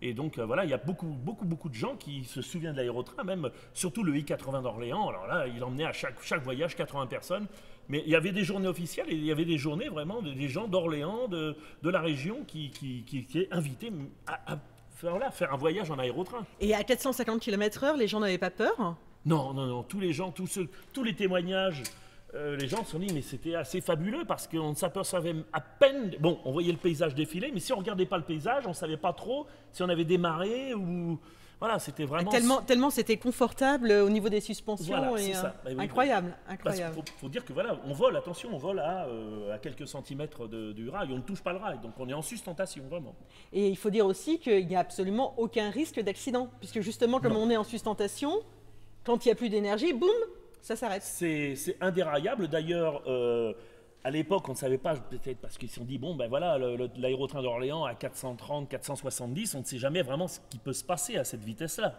Et donc voilà, il y a beaucoup de gens qui se souviennent de l'aérotrain, même surtout le I-80 d'Orléans. Alors là, il emmenait à chaque voyage 80 personnes. Mais il y avait des journées officielles et il y avait des journées vraiment des gens d'Orléans, de la région qui étaient invités à faire un voyage en aérotrain. Et à 450 km/h, les gens n'avaient pas peur ? Non, tous les gens, tous les témoignages, les gens se sont dit mais c'était assez fabuleux parce qu'on ne s'apercevait à peine, bon on voyait le paysage défiler, mais si on ne regardait pas le paysage, on ne savait pas trop si on avait démarré ou... Voilà, c'était vraiment... Tellement c'était confortable au niveau des suspensions, voilà, et ça. Oui, incroyable. Faut dire que voilà, on vole, attention, on vole à quelques centimètres du rail, on ne touche pas le rail, donc on est en sustentation, vraiment. Et il faut dire aussi qu'il n'y a absolument aucun risque d'accident, puisque justement comme on est en sustentation, quand il n'y a plus d'énergie, boum, ça s'arrête. C'est indéraillable. D'ailleurs, à l'époque, on ne savait pas, peut-être parce qu'ils se sont dit, bon, ben voilà, l'aérotrain d'Orléans à 430, 470, on ne sait jamais vraiment ce qui peut se passer à cette vitesse-là.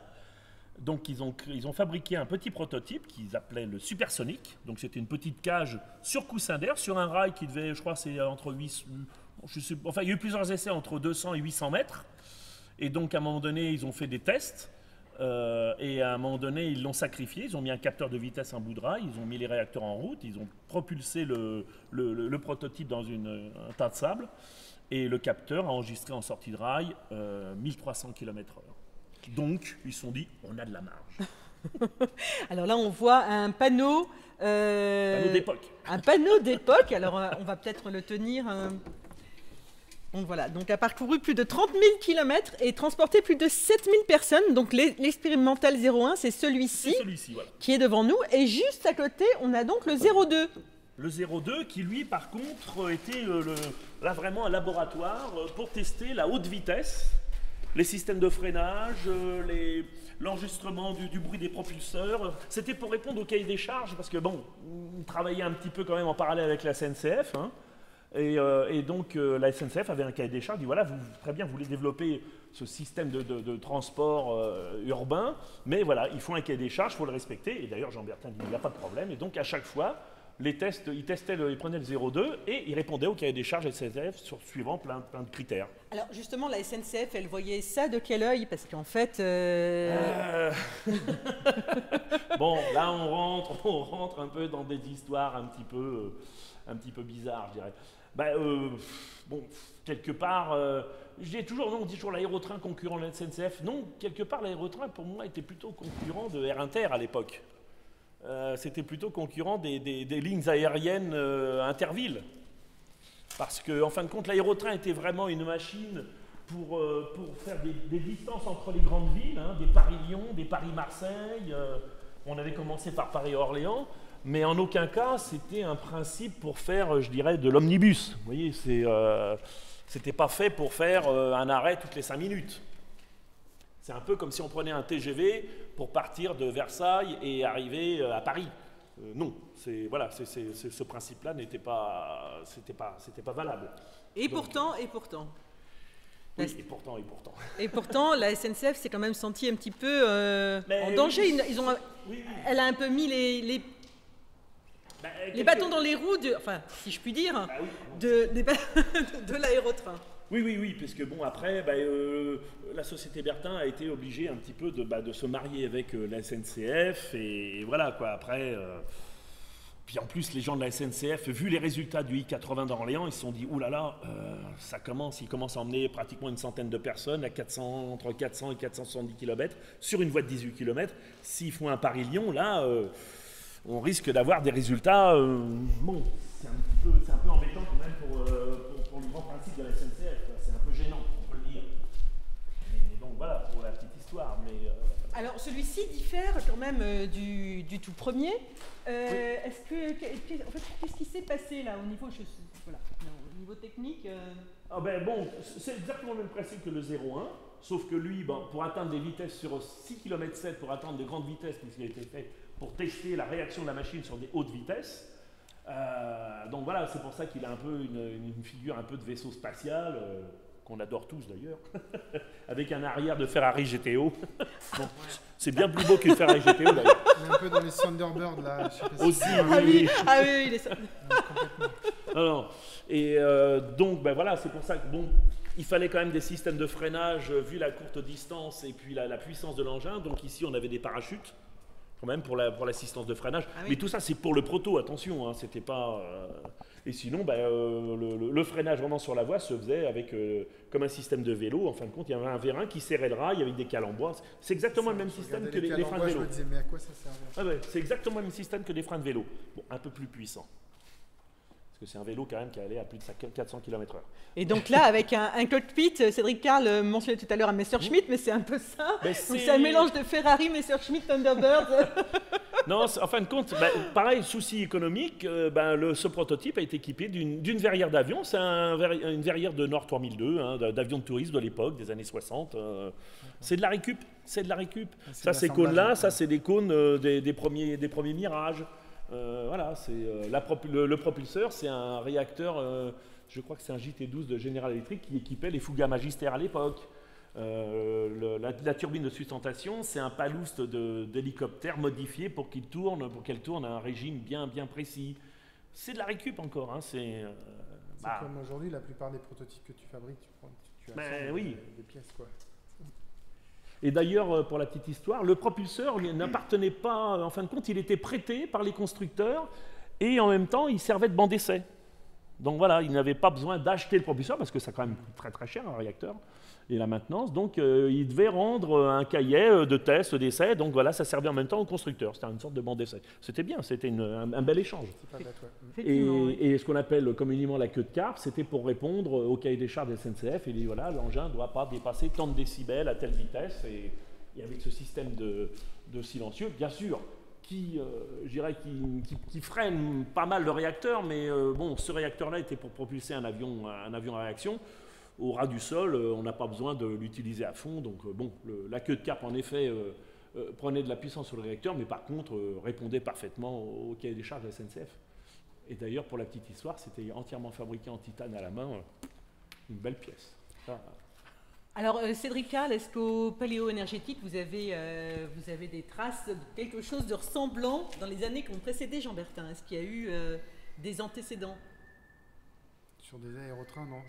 Donc, ils ont fabriqué un petit prototype qu'ils appelaient le supersonique. Donc, c'était une petite cage sur coussin d'air, sur un rail qui devait, je crois, c'est entre 8... enfin, il y a eu plusieurs essais entre 200 et 800 mètres. Et donc, à un moment donné, ils ont fait des tests. Et à un moment donné, ils l'ont sacrifié, ils ont mis un capteur de vitesse en bout de rail, ils ont mis les réacteurs en route, ils ont propulsé le prototype dans un tas de sable, et le capteur a enregistré en sortie de rail 1300 km/h. Donc, ils se sont dit, on a de la marge. Alors là, on voit un panneau... panneau d'époque. Un panneau d'époque, alors on va peut-être le tenir... Donc voilà, donc a parcouru plus de 30 000 km et transporté plus de 7 000 personnes. Donc l'expérimental 01, c'est celui-ci voilà, qui est devant nous. Et juste à côté, on a donc le 02. Le 02 qui, lui, par contre, était là vraiment un laboratoire pour tester la haute vitesse, les systèmes de freinage, l'enregistrement du bruit des propulseurs. C'était pour répondre au cahier des charges, parce que bon, on travaillait un petit peu quand même en parallèle avec la SNCF, hein. Et donc la SNCF avait un cahier des charges, dit voilà, très bien, vous voulez développer ce système de transport urbain, mais voilà, il faut un cahier des charges, il faut le respecter. Et d'ailleurs, Jean Bertin dit il n'y a pas de problème. Et donc à chaque fois, ils prenaient le 02 et ils répondaient au cahier des charges SNCF suivant plein de critères. Alors justement, la SNCF, elle voyait ça de quel œil? Parce qu'en fait... Bon, là on rentre un peu dans des histoires un petit peu bizarres, je dirais. Bon, quelque part, on dit toujours l'aérotrain concurrent de la SNCF. Non, quelque part, l'aérotrain, pour moi, était plutôt concurrent de Air Inter à l'époque. C'était plutôt concurrent des lignes aériennes intervilles. Parce qu'en fin de compte, l'aérotrain était vraiment une machine pour faire des distances entre les grandes villes, hein, des Paris-Lyon, des Paris-Marseille. On avait commencé par Paris-Orléans. Mais en aucun cas, c'était un principe pour faire, je dirais, de l'omnibus. Vous voyez, c'était pas fait pour faire un arrêt toutes les 5 minutes. C'est un peu comme si on prenait un TGV pour partir de Versailles et arriver à Paris. non, voilà, ce principe-là n'était pas, c'était pas valable. Et Donc, pourtant. Oui, et pourtant. Et pourtant, la SNCF s'est quand même sentie un petit peu en danger. Oui, oui. Elle a un peu mis les bâtons dans les roues, enfin, si je puis dire, Bah oui. de l'aérotrain. Oui, parce que bon, après, la société Bertin a été obligée un petit peu de se marier avec la SNCF, et voilà, quoi, après... Puis en plus, les gens de la SNCF, vu les résultats du I-80 d'Orléans, ils se sont dit, oulala, ils commencent à emmener pratiquement une centaine de personnes à entre 400 et 470 km sur une voie de 18 km. S'ils font un Paris-Lyon, là, on risque d'avoir des résultats... bon, c'est un peu embêtant quand même pour le grand principe de la SNCF. C'est un peu gênant, on peut le dire. Et donc voilà, pour la petite histoire. Mais, Alors, celui-ci diffère quand même du tout premier. Oui. Qu'est-ce qui s'est passé là au niveau technique c'est exactement le même principe que le 0,1, sauf que lui, pour atteindre des vitesses sur 6 km/h, pour atteindre de grandes vitesses, puisqu'il a été fait pour tester la réaction de la machine sur des hautes vitesses. Donc voilà, c'est pour ça qu'il a un peu une figure un peu de vaisseau spatial, qu'on adore tous d'ailleurs, avec un arrière de Ferrari GTO. Bon, c'est bien plus beau qu'une Ferrari GTO d'ailleurs. On est un peu dans les Thunderbirds là. Je sais pas si Aussi, oui. Ah oui, il est... Non. Et donc, voilà, c'est pour ça que bon, il fallait quand même des systèmes de freinage vu la courte distance et puis la puissance de l'engin. Donc ici, on avait des parachutes quand même pour l'assistance de freinage. Ah oui. Mais tout ça, c'est pour le proto, attention, hein, c'était pas... Et sinon, le freinage vraiment sur la voie se faisait avec, comme un système de vélo. En fin de compte, il y avait un vérin qui serrait le rail avec des cales en bois. C'est exactement le même système que les freins de vélo. Je me disais, mais à quoi ça servait ? C'est exactement le même système que les freins de vélo. Bon, un peu plus puissant. Parce que c'est un vélo quand même qui allait à plus de 400 km/h. Et donc là, avec un cockpit, Cédric Carl mentionnait tout à l'heure un Messerschmitt, mais c'est un peu ça. C'est un mélange de Ferrari, Messerschmitt, Thunderbird. Non, en fin de compte, pareil, souci économique, ce prototype a été équipé d'une verrière d'avion. C'est une verrière de Nord 3002, d'avion de tourisme de l'époque, des années 60. C'est de la récup. Ça, c'est cônes-là, ça, c'est des cônes des premiers Mirages. Voilà, le propulseur, c'est un réacteur, je crois que c'est un JT12 de General Electric qui équipait les Fougas Magister à l'époque. La turbine de sustentation, c'est un paloust d'hélicoptère modifié pour qu'elle tourne à un régime bien précis. C'est de la récup encore. Hein, c'est comme aujourd'hui, la plupart des prototypes que tu fabriques, tu as oui. des pièces, quoi. Et d'ailleurs, pour la petite histoire, le propulseur n'appartenait pas, en fin de compte, il était prêté par les constructeurs et en même temps, il servait de banc d'essai. Donc voilà, il n'avait pas besoin d'acheter le propulseur parce que ça quand même coûte très très cher un réacteur et la maintenance. Donc il devait rendre un cahier de test, d'essai. Donc voilà, ça servait en même temps au constructeur. C'était une sorte de banc d'essai. C'était bien, c'était un bel échange. C'est pas bête, ouais. Et ce qu'on appelle communément la queue de carpe, c'était pour répondre au cahier des charges de SNCF. Et voilà, l'engin ne doit pas dépasser tant de décibels à telle vitesse. Et avec ce système de silencieux, bien sûr, qui freine pas mal le réacteur, mais ce réacteur-là était pour propulser un avion à réaction. Au ras du sol, on n'a pas besoin de l'utiliser à fond. Donc la queue de carpe, en effet, prenait de la puissance sur le réacteur, mais par contre, répondait parfaitement au cahier des charges de la SNCF. Et d'ailleurs, pour la petite histoire, c'était entièrement fabriqué en titane à la main. Une belle pièce. Alors, Cédric Carl, est-ce qu'au Paléo énergétique, vous avez des traces de quelque chose de ressemblant dans les années qui ont précédé Jean Bertin? Est-ce qu'il y a eu des antécédents? Sur des aérotrains, non,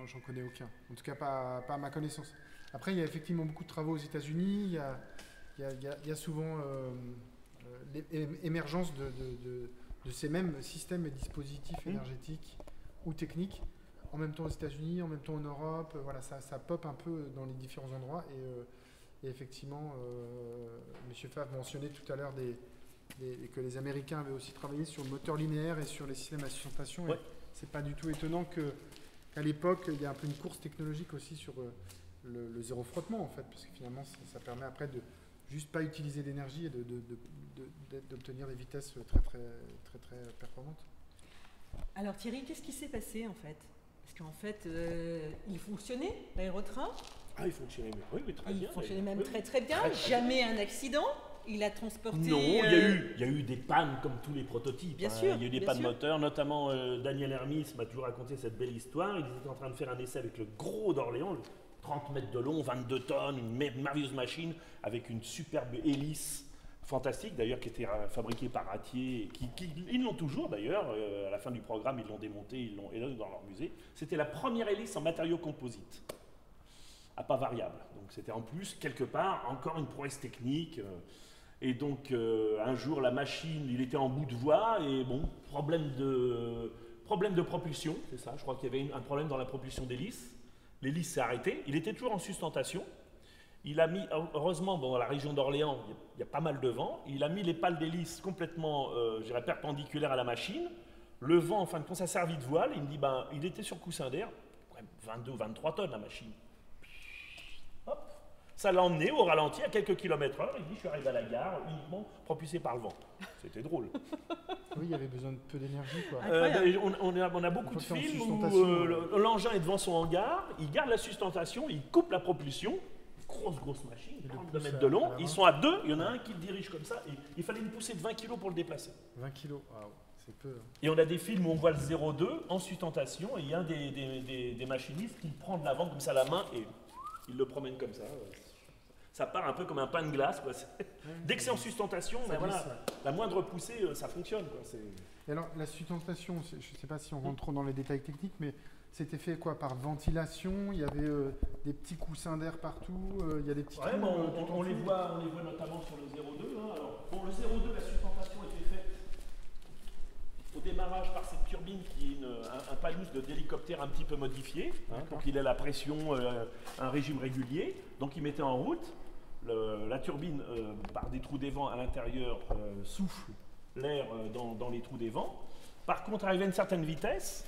j'en connais aucun. En tout cas, pas à ma connaissance. Après, il y a effectivement beaucoup de travaux aux États-Unis. Il y a souvent l'émergence de ces mêmes systèmes et dispositifs énergétiques ou techniques. En même temps aux États-Unis, en même temps en Europe, voilà, ça pop un peu dans les différents endroits. Et effectivement, M. Favre mentionnait tout à l'heure que les Américains avaient aussi travaillé sur le moteur linéaire et sur les systèmes à sustentation. Ouais. C'est pas du tout étonnant qu'à l'époque, il y a un peu une course technologique aussi sur le zéro frottement, en fait, parce que finalement, ça permet après de juste pas utiliser d'énergie et d'obtenir des vitesses très, très, très, très performantes. Alors Thierry, qu'est-ce qui s'est passé en fait? Parce qu'en fait, il fonctionnait, l'aérotrain. Ah, il fonctionnait, oui, très bien. Il fonctionnait même très très bien, jamais un accident. Il a transporté... Non, il y a eu des pannes comme tous les prototypes. Bien sûr, il y a eu des bien pannes sûr. moteurs, notamment Daniel Hermis m'a toujours raconté cette belle histoire. Ils étaient en train de faire un essai avec le gros d'Orléans, le 30 mètres de long, 22 tonnes, une merveilleuse machine avec une superbe hélice fantastique d'ailleurs qui était fabriquée par Atier. Ils l'ont toujours d'ailleurs, à la fin du programme ils l'ont démonté, ils l'ont dans leur musée. C'était la première hélice en matériaux composites, à pas variable. Donc c'était en plus, quelque part, encore une prouesse technique. Et donc un jour la machine, il était en bout de voie et bon, problème de propulsion, c'est ça, je crois qu'il y avait un problème dans la propulsion d'hélice. L'hélice s'est arrêtée, il était toujours en sustentation. Il a mis, heureusement, dans la région d'Orléans, il y a pas mal de vent, il a mis les pales d'hélice complètement, je dirais, perpendiculaires à la machine. Le vent, en fin de compte, ça servi de voile. Il me dit, ben, il était sur coussin d'air, 22 ou 23 tonnes la machine. Hop, ça l'a emmené au ralenti à quelques kilomètres heure. Il dit, je suis arrivé à la gare uniquement propulsé par le vent. C'était drôle. Oui, il y avait besoin de peu d'énergie, quoi. On a beaucoup de Faut le faire en films où sustentation. l'engin est devant son hangar, il garde la sustentation, il coupe la propulsion. Grosse machine, Et le 32 pousse mètres à de long. l'avant. Ils sont à deux, il y en a un qui le dirige comme ça. Et il fallait une poussée de 20 kg pour le déplacer. 20 kilos, waouh, c'est peu. Et on a des films où on voit le 0,2 en sustentation et il y a un des machinistes qui le prend de l'avant comme ça à la main et il le promène comme ça. Ça part un peu comme un pain de glace, quoi. Dès que c'est en sustentation, ben voilà, la moindre poussée, ça fonctionne, quoi. Et alors, la sustentation, je ne sais pas si on rentre trop dans les détails techniques, mais c'était fait quoi? Par ventilation? Il y avait des petits coussins d'air partout? Il y a des petits trous, on les voit notamment sur le 0,2. Hein. Alors, pour le 0,2, la sustentation était faite au démarrage par cette turbine qui est un palus d'hélicoptère un petit peu modifié, hein, pour qu'il ait la pression, un régime régulier. Donc il mettait en route. La turbine, par des trous des vents à l'intérieur, souffle l'air dans les trous des vents. Par contre, arrivé à une certaine vitesse,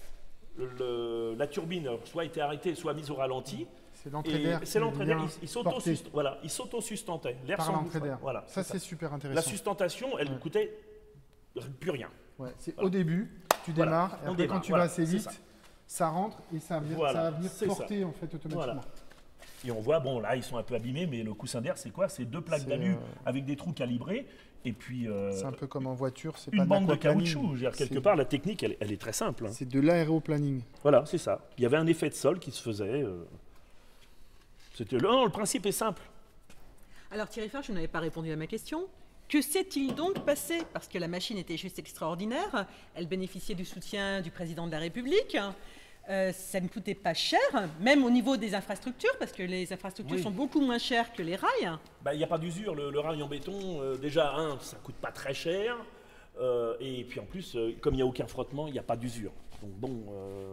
la turbine soit était arrêtée, soit mise au ralenti. C'est l'entrée d'air. C'est l'entrée d'air. Il s'auto-sustentait. L'air Par l'entrée d'air. Voilà, Ça, c'est super intéressant. la sustentation, elle ne coûtait plus rien. Ouais, c'est Voilà. au début, tu Voilà, démarres, et on après, démarre, quand tu voilà, vas assez c'est vite, ça. ça rentre et ça va venir c'est porter en fait automatiquement. Voilà. Et on voit, bon là ils sont un peu abîmés, mais le coussin d'air c'est quoi? C'est deux plaques C'est, d'alu avec des trous calibrés et puis C'est un peu comme en voiture, c'est une pas bande de l'aquaplaning, caoutchouc. Je veux dire, quelque c'est- part la technique elle est très simple. Hein. C'est de l'aéroplaning. Voilà, c'est ça. Il y avait un effet de sol qui se faisait. Non, le principe est simple. Alors Thierry Farge, je n'avais pas répondu à ma question. Que s'est-il donc passé? Parce que la machine était juste extraordinaire. Elle bénéficiait du soutien du président de la République. Ça ne coûtait pas cher, même au niveau des infrastructures, parce que les infrastructures Oui. sont beaucoup moins chères que les rails. Bah, il n'y a pas d'usure. Le rail en béton, déjà, ça ne coûte pas très cher. Et puis en plus, comme il n'y a aucun frottement, il n'y a pas d'usure. Donc bon,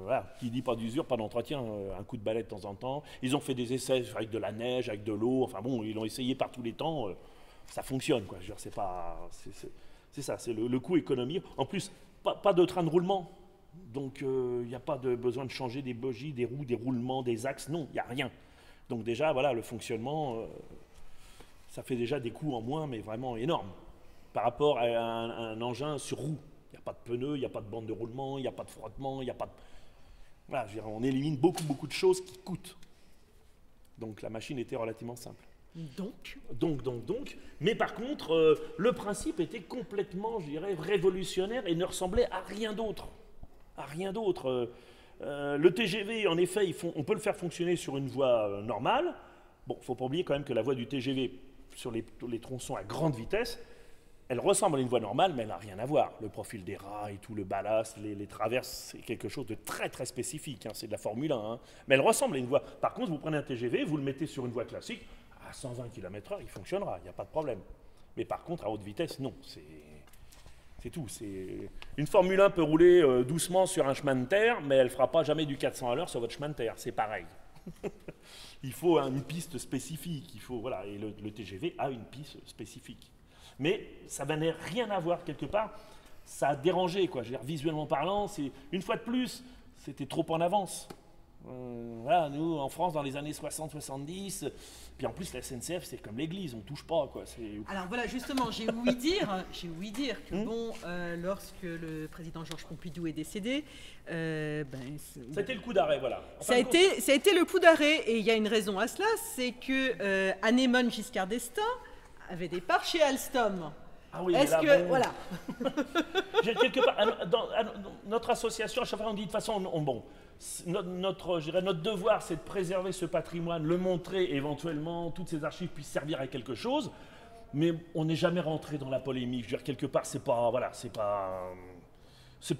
voilà, qui dit pas d'usure, pas d'entretien, un coup de balai de temps en temps. Ils ont fait des essais avec de la neige, avec de l'eau, enfin bon, ils l'ont essayé par tous les temps, ça fonctionne, quoi. Je veux dire, c'est pas, c'est ça, c'est le coût économique. En plus, pas de train de roulement, donc il n'y a pas de besoin de changer des bogies, des roues, des roulements, des axes, non, il n'y a rien. Donc déjà, voilà, le fonctionnement, ça fait déjà des coûts en moins, mais vraiment énormes, par rapport à un engin sur roue. Il n'y a pas de pneus, il n'y a pas de bande de roulement, il n'y a pas de frottement, il n'y a pas de... Voilà, je veux dire, on élimine beaucoup de choses qui coûtent. Donc la machine était relativement simple. Donc, Mais par contre, le principe était complètement, je dirais, révolutionnaire et ne ressemblait à rien d'autre. À rien d'autre. Le TGV, en effet, on peut le faire fonctionner sur une voie normale. Bon, il ne faut pas oublier quand même que la voie du TGV, sur les tronçons à grande vitesse, elle ressemble à une voie normale, mais elle n'a rien à voir. Le profil des rails, tout le ballast, les traverses, c'est quelque chose de très spécifique. Hein. C'est de la Formule 1. Hein. Mais elle ressemble à une voie. Par contre, vous prenez un TGV, vous le mettez sur une voie classique, à 120 km/h, il fonctionnera, il n'y a pas de problème. Mais par contre, à haute vitesse, non. C'est tout. Une Formule 1 peut rouler doucement sur un chemin de terre, mais elle ne fera pas jamais du 400 à l'heure sur votre chemin de terre. C'est pareil. Il faut une piste spécifique. Voilà, et le TGV a une piste spécifique. Mais ça n'avait rien à voir quelque part. Ça a dérangé, quoi. Je veux dire, visuellement parlant, une fois de plus, c'était trop en avance. Voilà, nous, en France, dans les années 60-70, puis en plus, la SNCF, c'est comme l'église, on ne touche pas, quoi. alors voilà, justement, j'ai ouï dire que bon, lorsque le président Georges Pompidou est décédé, ça a été le coup d'arrêt, voilà. ça a été le coup d'arrêt, et il y a une raison à cela, c'est que Anémone Giscard d'Estaing avait des parts chez Alstom. Ah oui, Est-ce mais là, que, bon, voilà, quelque part, dans notre association, à chaque fois, on dit de toute façon, je dirais, notre devoir, c'est de préserver ce patrimoine, le montrer éventuellement, toutes ces archives puissent servir à quelque chose, mais on n'est jamais rentré dans la polémique. Je veux dire, quelque part, c'est pas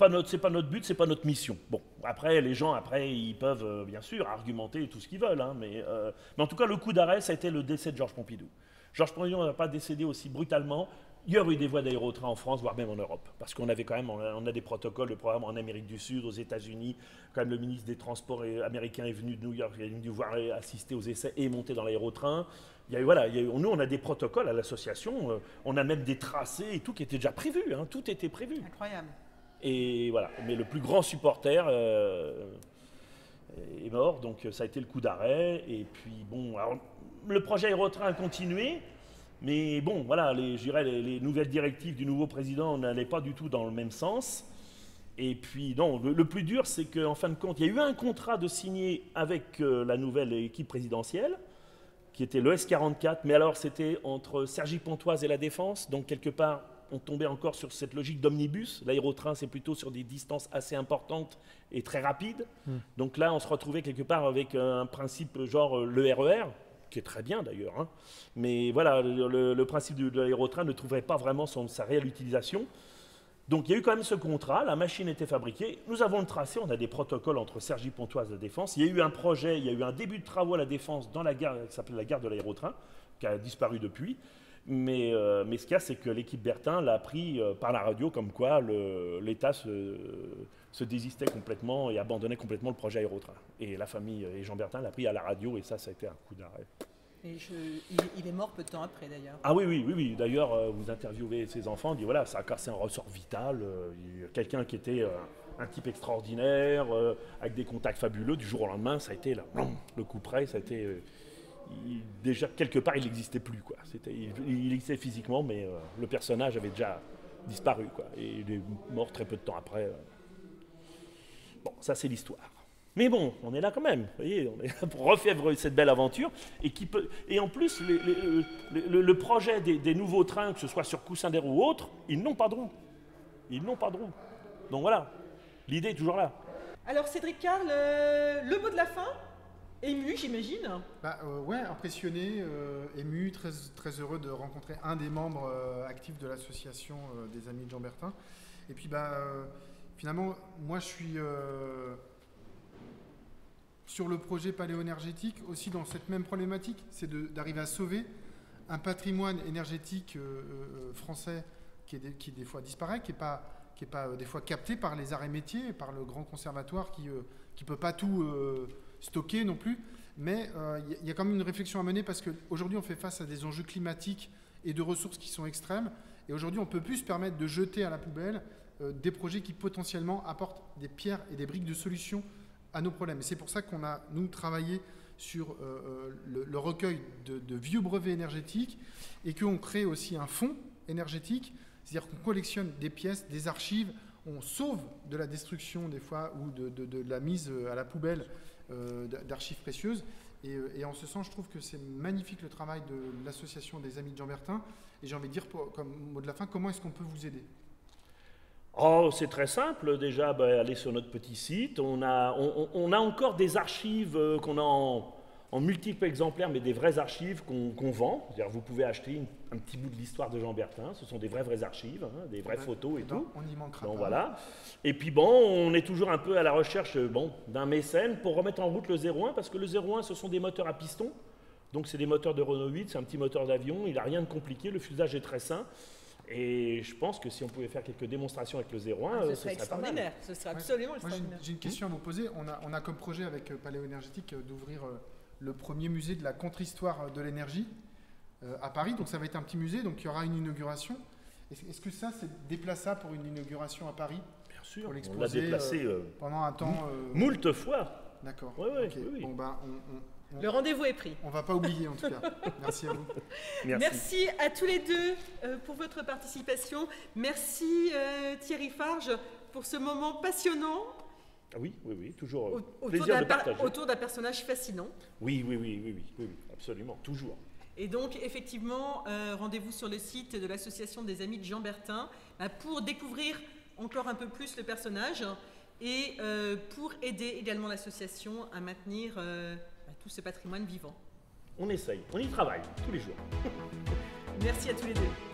notre but, c'est pas notre mission. Bon, après, les gens, ils peuvent, bien sûr, argumenter tout ce qu'ils veulent, hein, mais en tout cas, le coup d'arrêt, ça a été le décès de Georges Pompidou. Georges Pompidou n'a pas décédé aussi brutalement. Il y aurait eu des voies d'aérotrain en France, voire même en Europe, parce qu'on avait quand même, on a des protocoles de programme en Amérique du Sud, aux États-Unis. Quand même, le ministre des Transports américain est venu de New York, il est venu voir assister aux essais et monter dans l'aérotrain. Nous, on a des protocoles à l'association, on a même des tracés et tout qui était déjà prévu, hein, tout était prévu. incroyable. Et voilà, mais le plus grand supporter est mort, donc ça a été le coup d'arrêt. Et puis bon, alors, le projet aérotrain a continué. Mais bon, voilà, les nouvelles directives du nouveau président n'allaient pas du tout dans le même sens. Et puis, non, le plus dur, c'est qu'en fin de compte, il y a eu un contrat de signer avec la nouvelle équipe présidentielle, qui était le S44, mais alors c'était entre Cergy-Pontoise et la Défense, donc quelque part, on tombait encore sur cette logique d'omnibus. L'aérotrain, c'est plutôt sur des distances assez importantes et très rapides. Donc là, on se retrouvait quelque part avec un principe genre le RER, qui est très bien d'ailleurs, hein. Mais voilà, le principe de l'aérotrain ne trouverait pas vraiment sa réelle utilisation. Donc il y a eu quand même ce contrat, la machine était fabriquée, nous avons le tracé, on a des protocoles entre Cergy-Pontoise et la Défense. Il y a eu un projet, il y a eu un début de travaux à la Défense dans la gare qui s'appelait la gare de l'aérotrain, qui a disparu depuis. Mais ce qu'il y a, c'est que l'équipe Bertin l'a appris par la radio, comme quoi l'État se désistait complètement et abandonnait complètement le projet aérotrain. Et la famille et Jean Bertin l'a appris à la radio, et ça a été un coup d'arrêt. Et il est mort peu de temps après d'ailleurs. Ah oui. D'ailleurs, vous interviewez ses enfants, on dit voilà, ça a cassé un ressort vital. Quelqu'un qui était un type extraordinaire, avec des contacts fabuleux, du jour au lendemain, ça a été le coup près, ça a été... déjà, quelque part, il n'existait plus, quoi. Il existait physiquement, mais le personnage avait déjà disparu, quoi. Et il est mort très peu de temps après. Bon, ça, c'est l'histoire. Mais bon, on est là quand même. Vous voyez, on est là pour refaire cette belle aventure. Et en plus, le projet des nouveaux trains, que ce soit sur Coussinder ou autre, ils n'ont pas de roue. Donc voilà, l'idée est toujours là. Alors Cédric Carl, le mot de la fin? Ému, j'imagine. Ouais, impressionné, ému, très, très heureux de rencontrer un des membres actifs de l'association des Amis de Jean Bertin. Et puis finalement, moi je suis sur le projet paléo-énergétique, aussi dans cette même problématique, c'est d'arriver à sauver un patrimoine énergétique français qui des fois disparaît, qui est pas des fois capté par les arrêts métiers, par le grand conservatoire qui ne peut pas tout stocker non plus. Mais il y a quand même une réflexion à mener, parce qu'aujourd'hui on fait face à des enjeux climatiques et de ressources qui sont extrêmes. Et aujourd'hui on ne peut plus se permettre de jeter à la poubelle des projets qui potentiellement apportent des pierres et des briques de solutions à nos problèmes. Et c'est pour ça qu'on a, nous, travaillé sur le recueil de vieux brevets énergétiques, et qu'on crée aussi un fonds énergétique, c'est-à-dire qu'on collectionne des pièces, des archives, on sauve de la destruction des fois, ou de la mise à la poubelle d'archives précieuses. Et en ce sens, je trouve que c'est magnifique le travail de l'association des Amis de Jean Bertin. Et j'ai envie de dire, comme mot de la fin, comment est-ce qu'on peut vous aider ? Oh, c'est très simple. Déjà, allez sur notre petit site. On a encore des archives qu'on a en multiples exemplaires, mais des vraies archives qu'on vend. C'est-à-dire, vous pouvez acheter un petit bout de l'histoire de Jean Bertin. Ce sont des vraies archives, hein, des vraies photos et tout. On n'y manquera Donc, pas. Voilà. Et puis on est toujours un peu à la recherche d'un mécène pour remettre en route le 01, parce que le 01, ce sont des moteurs à piston. Donc c'est des moteurs de Renault 8, c'est un petit moteur d'avion. Il n'a rien de compliqué, le fuselage est très sain. Et je pense que si on pouvait faire quelques démonstrations avec le 01, ce serait extraordinaire. Ce serait absolument extraordinaire. Moi, j'ai une question à vous poser. On a comme projet avec Paléo-Énergétique d'ouvrir le premier musée de la contre-histoire de l'énergie à Paris. Donc ça va être un petit musée, donc il y aura une inauguration. Est-ce que ça, c'est déplaçable pour une inauguration à Paris? Bien sûr, pour on l'a déplacé pendant un temps. Moult fois. D'accord. Ouais, okay. oui. Bon, le rendez-vous est pris. On ne va pas oublier en tout cas. Merci à vous. Merci à tous les deux pour votre participation. Merci Thierry Farge pour ce moment passionnant. Ah oui, toujours plaisir de partager. Autour d'un personnage fascinant. Oui, absolument, toujours. Et donc, effectivement, rendez-vous sur le site de l'association des Amis de Jean Bertin pour découvrir encore un peu plus le personnage et pour aider également l'association à maintenir tout ce patrimoine vivant. On essaye, on y travaille tous les jours. Merci à tous les deux.